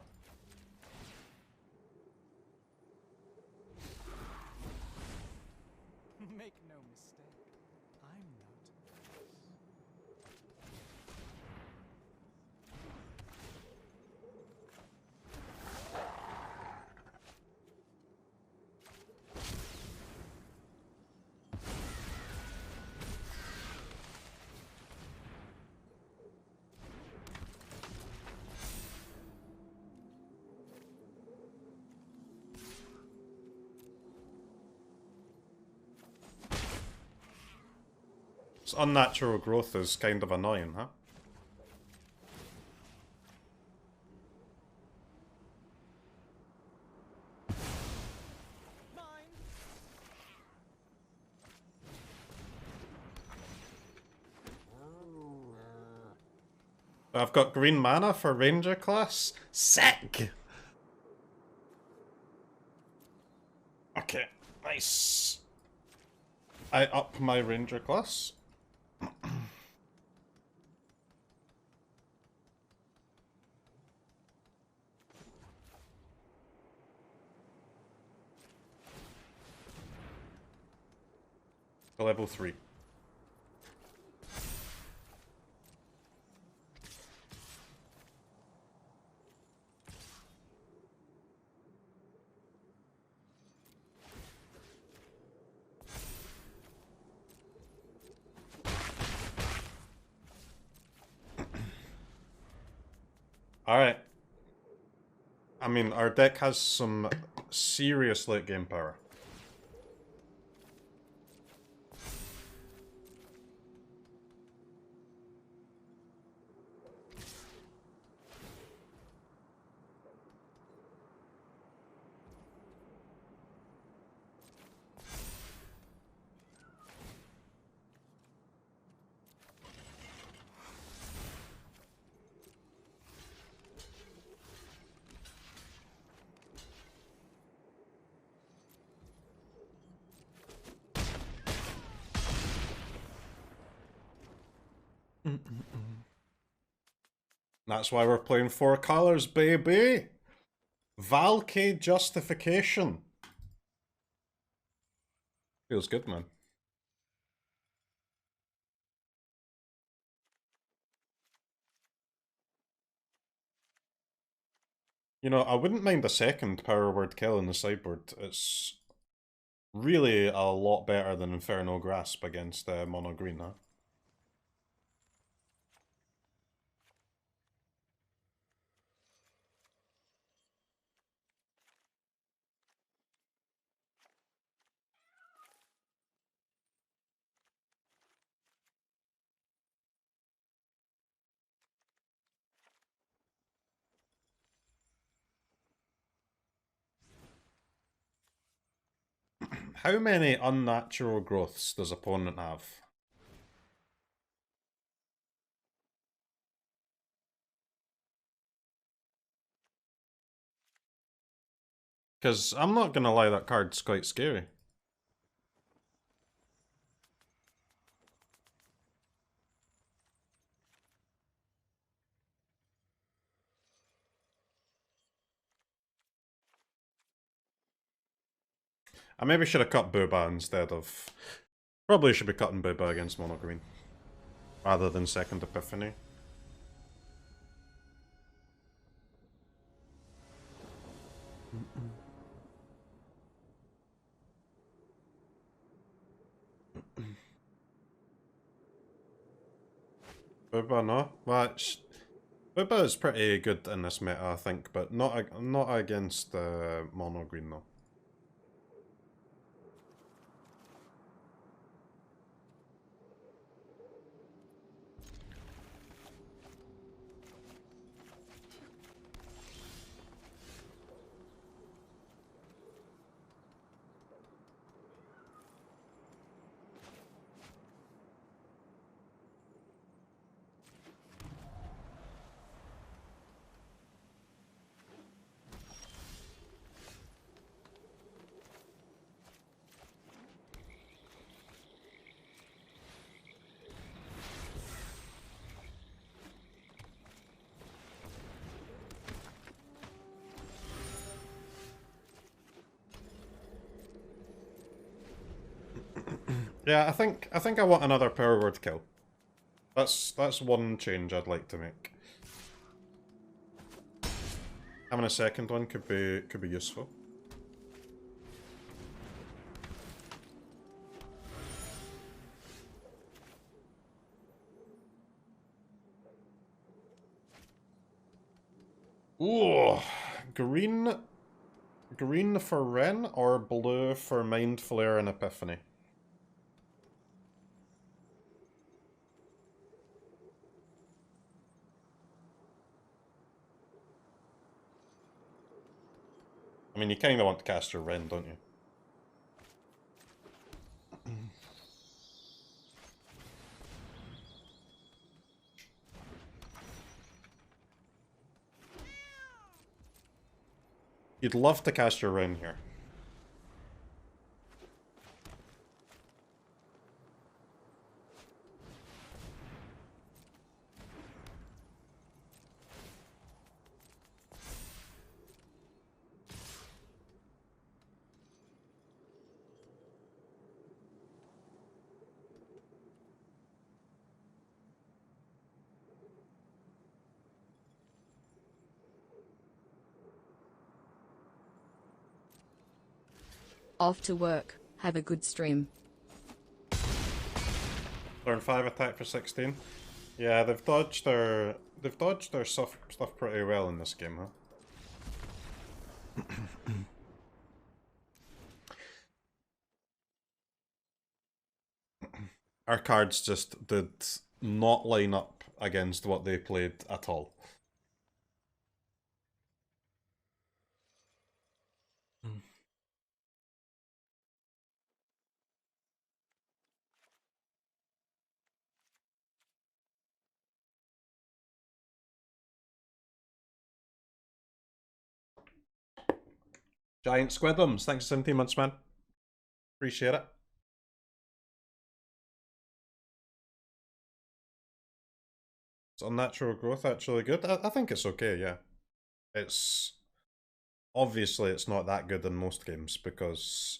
Make no mistake. I'm not. This unnatural growth is kind of annoying, huh? Mine. I've got green mana for ranger class. Sick! Okay, nice. I up my ranger class. To level 3. Alright. I mean, our deck has some serious late game power. That's why we're playing 4Colors, baby! Valkyrie justification. Feels good, man. You know, I wouldn't mind a second power word kill in the sideboard. It's really a lot better than Inferno Grasp against mono green, huh? How many unnatural growths does opponent have? Because I'm not gonna lie, that card's quite scary. I maybe should have cut Booba instead of... Probably should be cutting Booba against Mono Green. Rather than second Epiphany. Booba, no? Well, Booba is pretty good in this meta, I think, but not against Mono Green, though. Yeah, I think I want another power word kill. That's one change I'd like to make. Having a second one could be useful. Ooh, green for Ren or blue for Mind Flare and Epiphany? I mean, you kind of want to cast your Ren, don't you? You'd love to cast your Ren here. Off to work. Have a good stream. Turn 5 attack for 16. Yeah, they've dodged their stuff pretty well in this game, huh? Our cards just did not line up against what they played at all. Giant Squidums, thanks for 17 months, man. Appreciate it. Is unnatural growth actually good? I think it's okay, yeah. It's... Obviously, it's not that good in most games, because...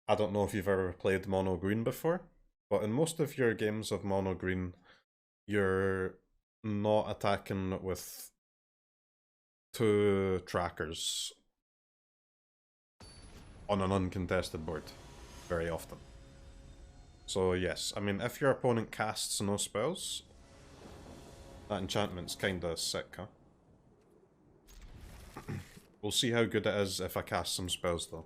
I don't know if you've ever played Mono Green before, but in most of your games of Mono Green, you're not attacking with 2 trackers on an uncontested board very often. So yes, I mean, if your opponent casts no spells, that enchantment's kinda sick, huh? We'll see how good it is if I cast some spells, though.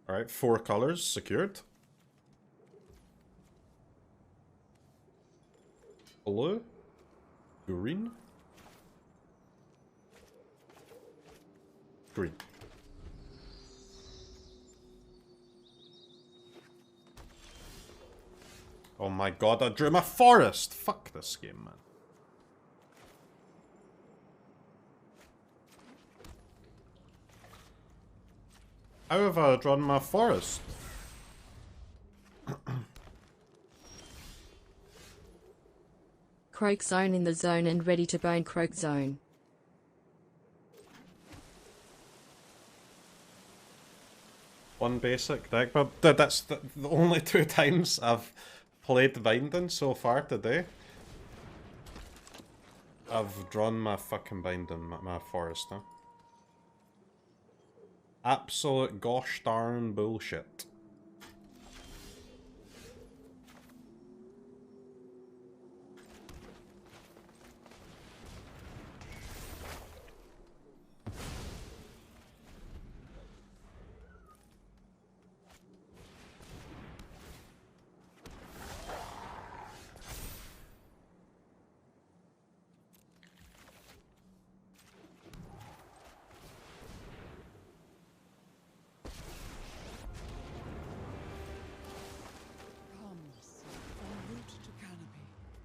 Alright, 4 colors secured. Blue. Green. Green. Oh my god, I drew my forest! Fuck this game, man. How have I drawn my forest? Croak zone in the zone and ready to bone croak zone. One basic deck, but that's the only 2 times I've played Binding so far today. I've drawn my fucking Binding, my forest, huh? Absolute gosh darn bullshit.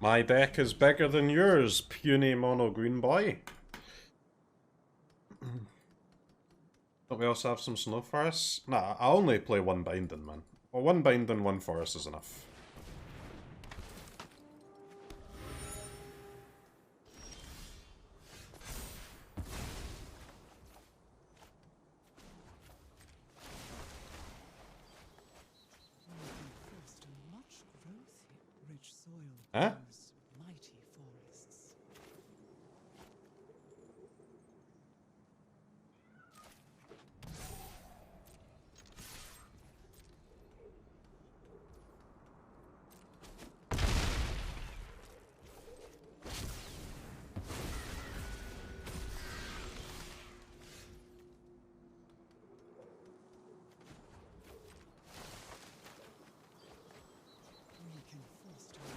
My deck is bigger than yours, puny mono green boy. Don't we also have some snow forests? Nah, I only play one Binding, man. Well, one Binding, one forest is enough. Huh? Mighty forests.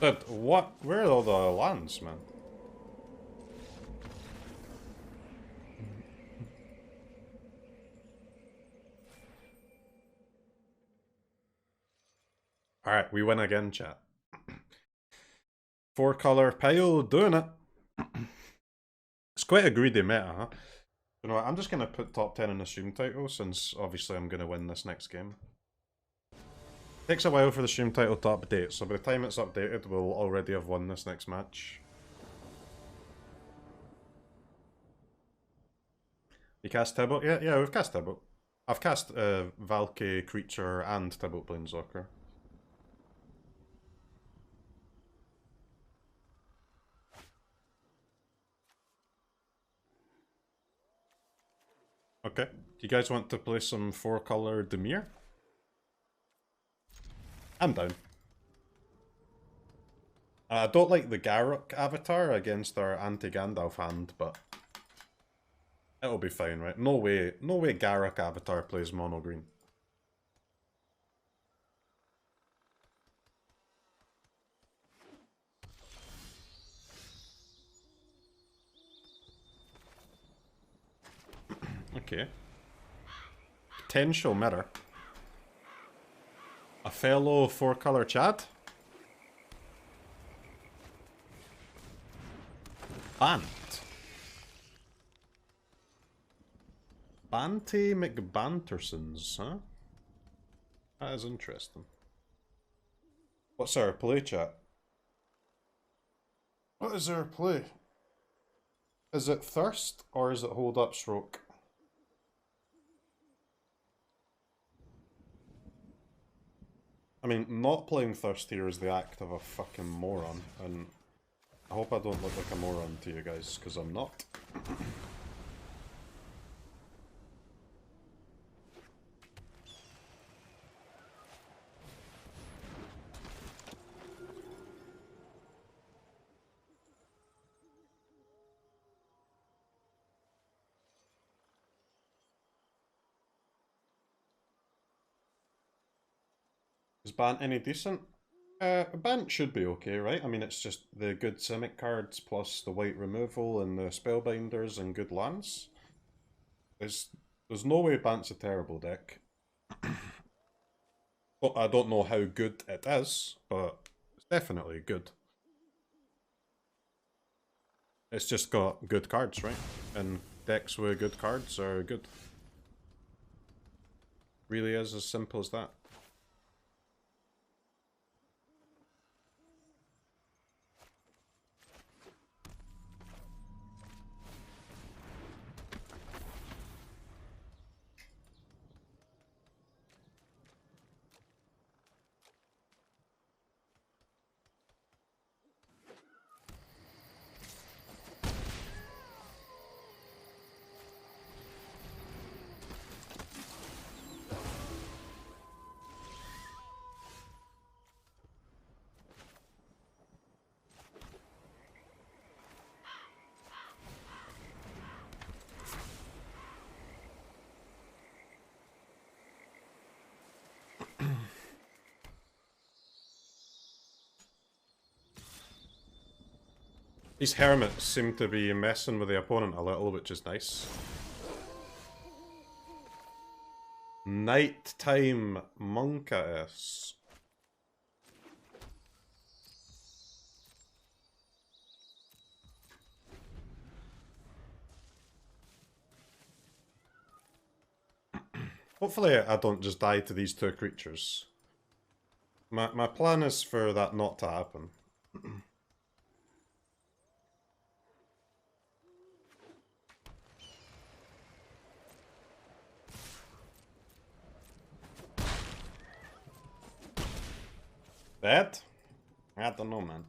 But what? Where are all the lands, man? Alright, we win again, chat. 4-color pile, doing it. It's quite a greedy meta, huh? You know what, I'm just gonna put top 10 in the stream title, since obviously I'm gonna win this next game. Takes a while for the stream title to update, so by the time it's updated, we'll already have won this next match. You cast Tibble? Yeah, we've cast Tibble. I've cast Valky, Creature, and Tibble Planeswalker. Okay. Do you guys want to play some 4-color Dimir? I'm down. I don't like the Garruk avatar against our anti-Gandalf hand, but it'll be fine, right? No way Garruk avatar plays mono green. Okay. Potential mirror. A fellow 4-color Chad? Bant. Banty McBantersons, huh? That is interesting. What's our play, chat? What is our play? Is it Thirst or is it Hold Up Stroke? I mean, not playing Thirst here is the act of a fucking moron, and I hope I don't look like a moron to you guys, because I'm not. Is Bant any decent? Bant should be okay, right? I mean, it's just the good Simic cards plus the white removal and the Spellbinders and good lands. There's no way Bant's a terrible deck. Well, I don't know how good it is, but it's definitely good. It's just got good cards, right? And decks with good cards are good. Really is as simple as that. These hermits seem to be messing with the opponent a little, which is nice. Nighttime Monkaes. Hopefully I don't just die to these two creatures. My plan is for that not to happen. That? I don't know, man.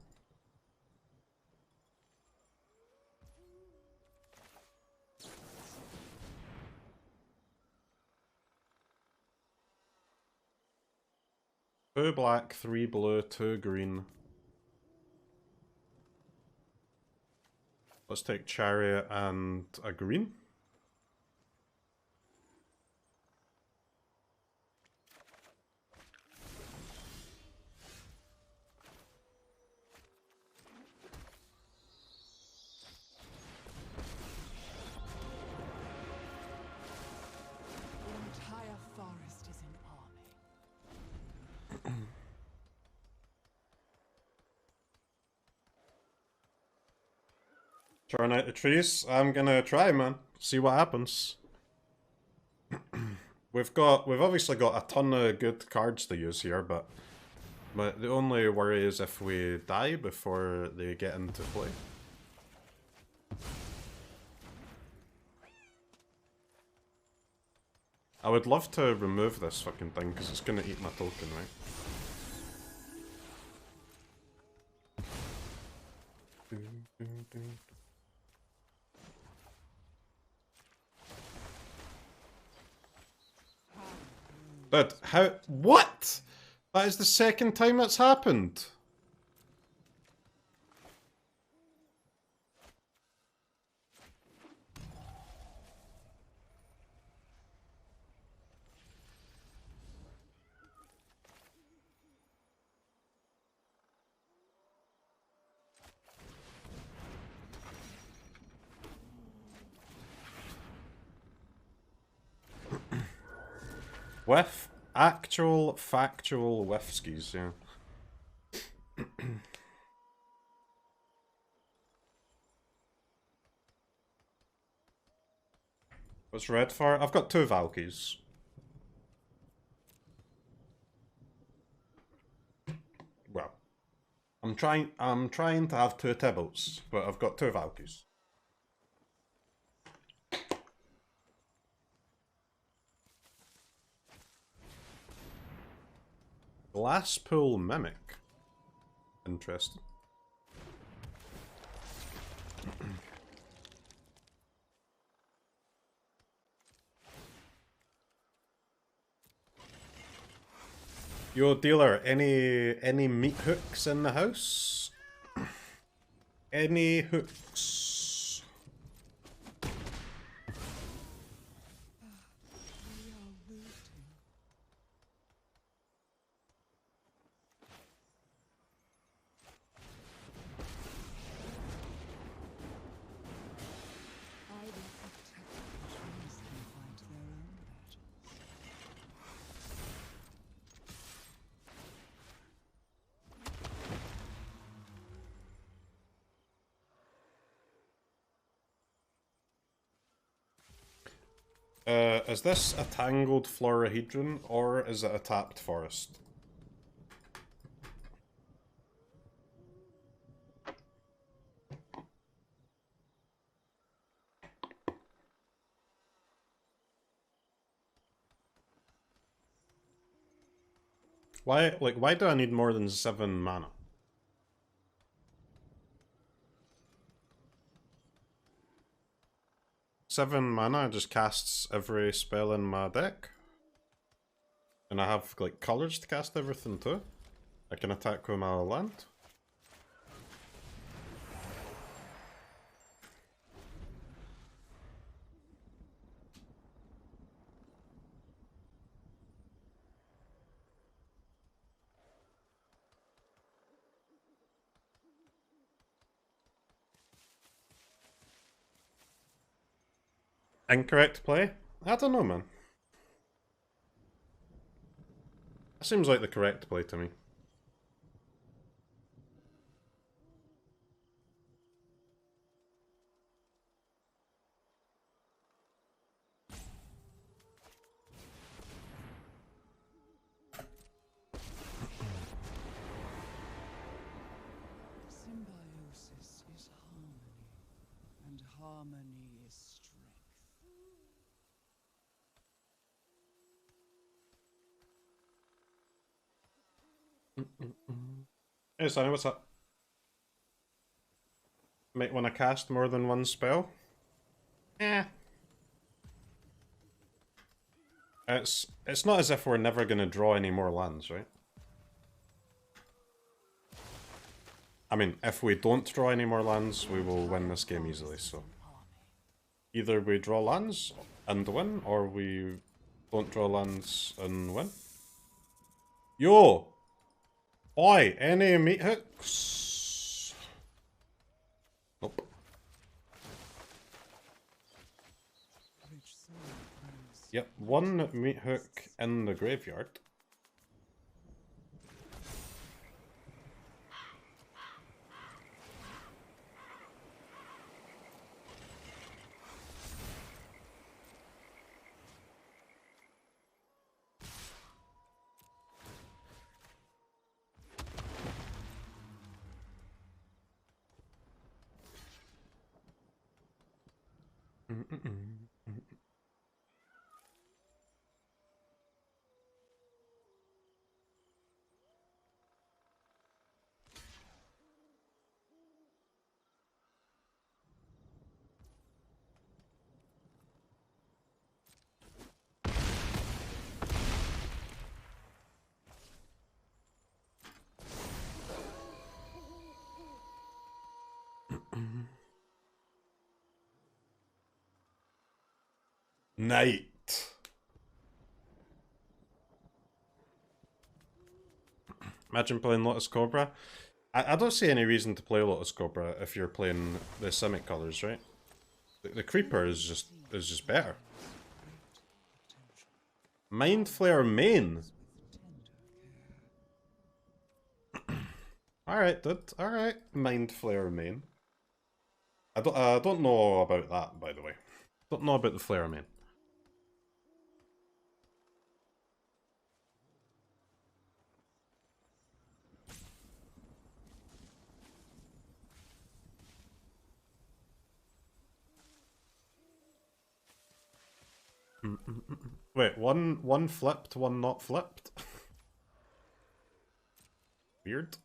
Two black, 3 blue, 2 green. Let's take Chariot and a green. Turn out the trees. I'm gonna try, man. See what happens. We've obviously got a ton of good cards to use here, but the only worry is if we die before they get into play. I would love to remove this fucking thing because it's gonna eat my token, right? But how? What? That is the second time that's happened. With actual factual whiffskis, yeah. What's red for? I've got 2 Valkies. Well, I'm trying to have 2 Tibbles, but I've got 2 Valkies. Glasspool Mimic. Interesting. Yo, dealer, any meat hooks in the house? Any hooks? Is this a tangled Florahedron or is it a tapped forest? Why do I need more than 7 mana? Seven mana just casts every spell in my deck. And I have, like, colors to cast everything too. I can attack with my land. Incorrect play? I don't know, man. That seems like the correct play to me. Symbiosis is harmony, and harmony is strength. Hey Sonny, what's up? Might want to cast more than one spell? Eh. It's not as if we're never going to draw any more lands, right? I mean, if we don't draw any more lands, we will win this game easily, so... Either we draw lands and win, or we don't draw lands and win. Yo! Oi, any meat hooks? Nope. Yep, one meat hook in the graveyard. Night. Imagine playing Lotus Cobra. I don't see any reason to play Lotus Cobra if you're playing the Simic colors, right? The Creeper is just better. Mind Flayer main. Alright, dude. Alright, Mind Flayer main. I don't know about that, by the way. Don't know about the Flayer main. Wait, one flipped, one not flipped? Weird.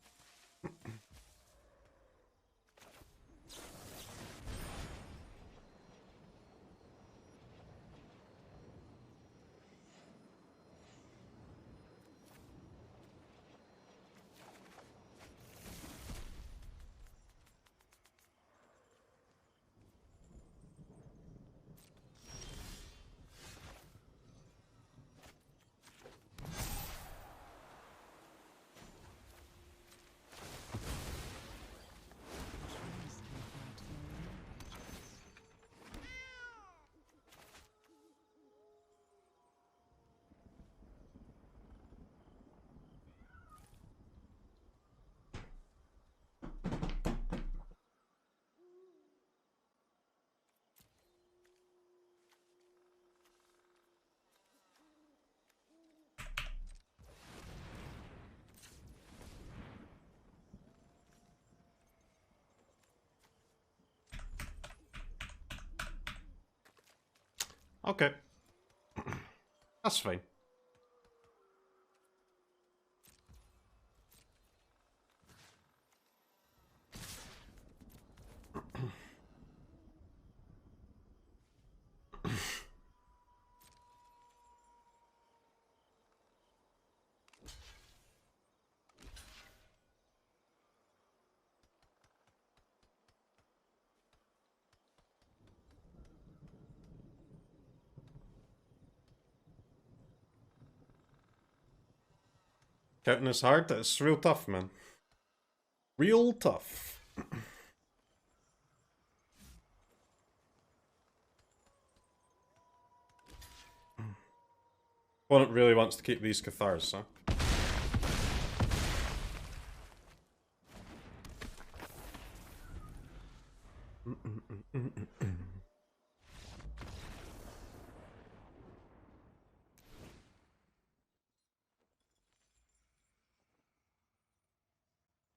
Okay. That's fine. Counting is hard. It's real tough, man. Real tough. Opponent really wants to keep these Cathars, huh?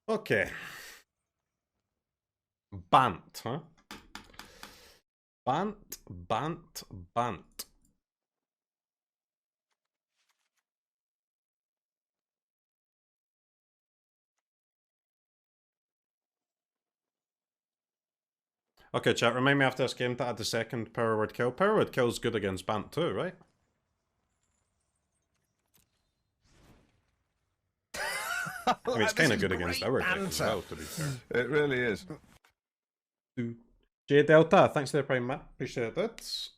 Okay. Bant, huh? Bant, bant, bant. Okay, chat, remind me after this game to add the second Power Word Kill. Power Word Kill's good against Bant too, right? I mean, it's kind of good against our deck as well, to be fair. It really is. J Delta, thanks for the Prime, Matt. Appreciate it.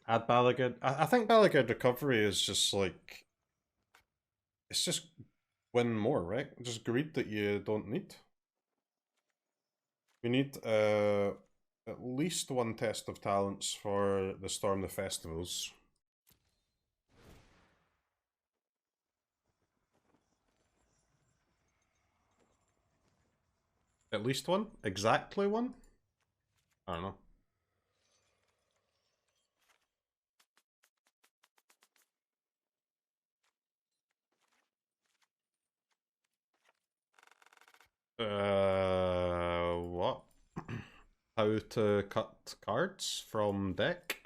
Add Balagad. I think Balagad Recovery is just like... It's just win more, right? Just greed that you don't need. We need at least one test of talents for the Storm the Festivals. At least one? Exactly one? I don't know. What? How to cut cards from deck?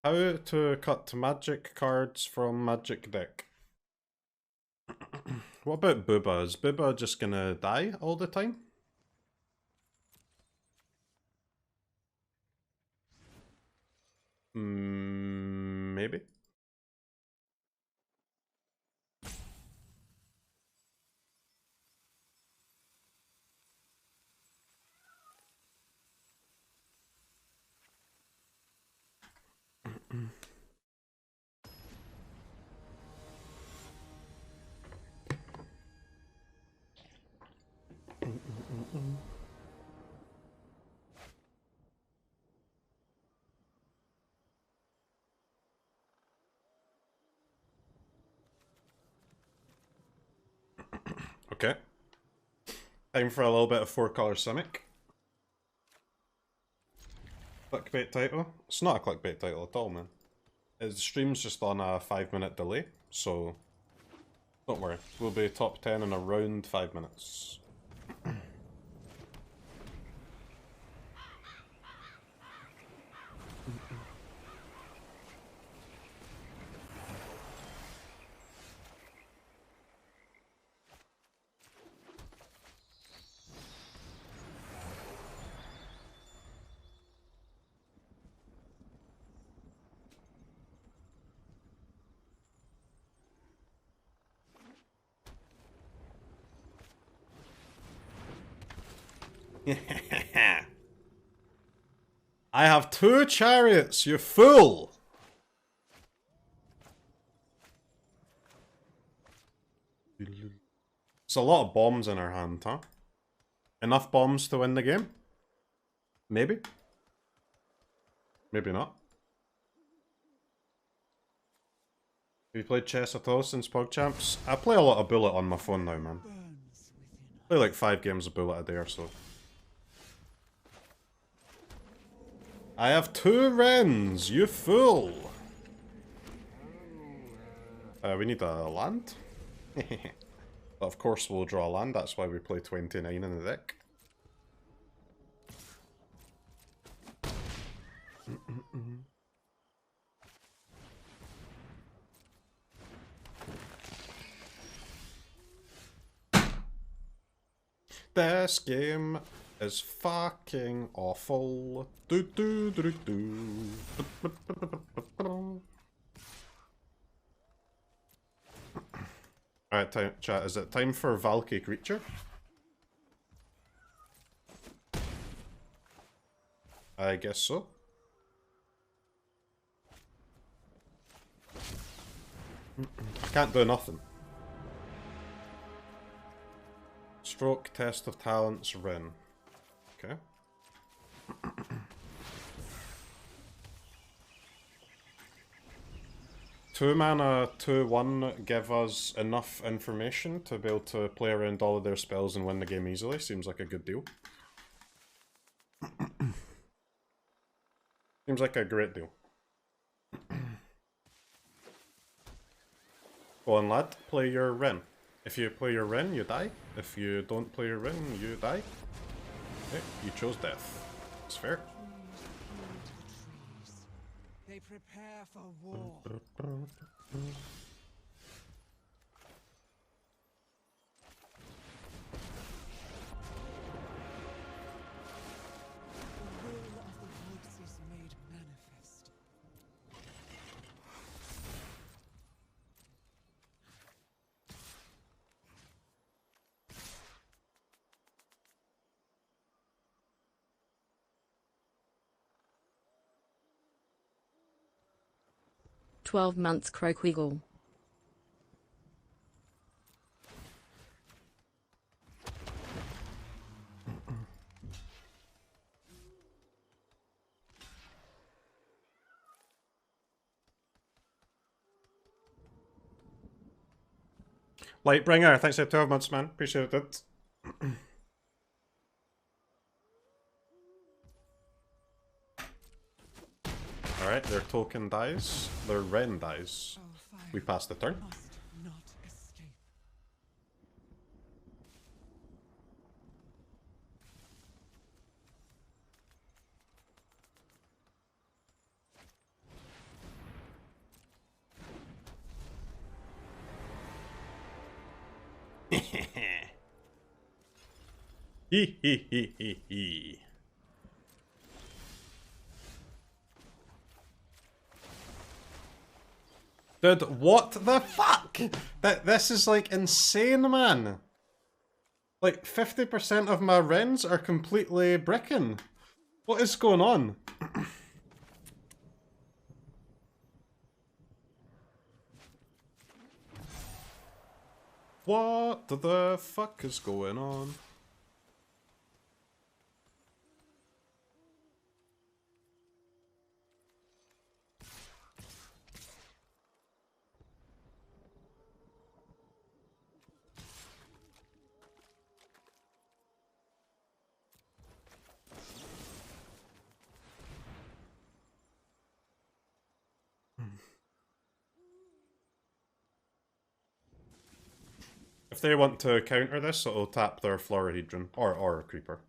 How to cut magic cards from magic deck? What about Booba? Is Booba just gonna die all the time? Maybe. Okay. Time for a little bit of 4-color Simic. Clickbait title? It's not a clickbait title at all, man. The stream's just on a 5-minute delay, so don't worry. We'll be top 10 in around 5 minutes. I have 2 chariots, you fool! It's a lot of bombs in our hand, huh? Enough bombs to win the game? Maybe? Maybe not. Have you played chess at all since PogChamps? I play a lot of Bullet on my phone now, man. Play like 5 games of Bullet a day or so. I have 2 Wrens, you fool! We need a land? But of course we'll draw a land, that's why we play 29 in the deck. This game is fucking awful. Do do do do. Alright, chat, is it time for Valky Creature? I guess so. I can't do nothing. Stroke, Test of Talents, Rin. Okay. 2 mana, 2/1 give us enough information to be able to play around all of their spells and win the game easily. Seems like a good deal. Seems like a great deal. Go on, lad. Play your Ren. If you play your Ren, you die. If you don't play your Ren, you die. Okay, you chose death. It's fair. They prepare for war. The will of the woods is made manifest. "12 months CROKEYZ. Lightbringer, thanks for 12 months, man. Appreciate it. Alright, their token dies. Their Ren dies. Our fire We pass the turn. must not escape. Hee hee hee hee hee. Dude, what the fuck? This is like insane, man. Like 50% of my Rens are completely bricking. What is going on? What the fuck is going on? If they want to counter this, it'll tap their Florahedron or Creeper.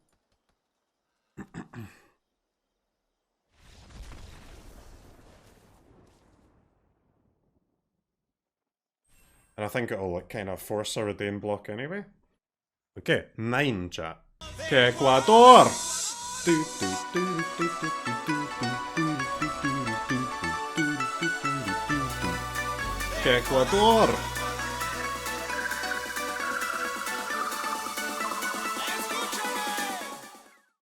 And I think it'll like kind of force a Redain block anyway. Okay, 9 chat. Okay, Ecuador! Okay, Ecuador!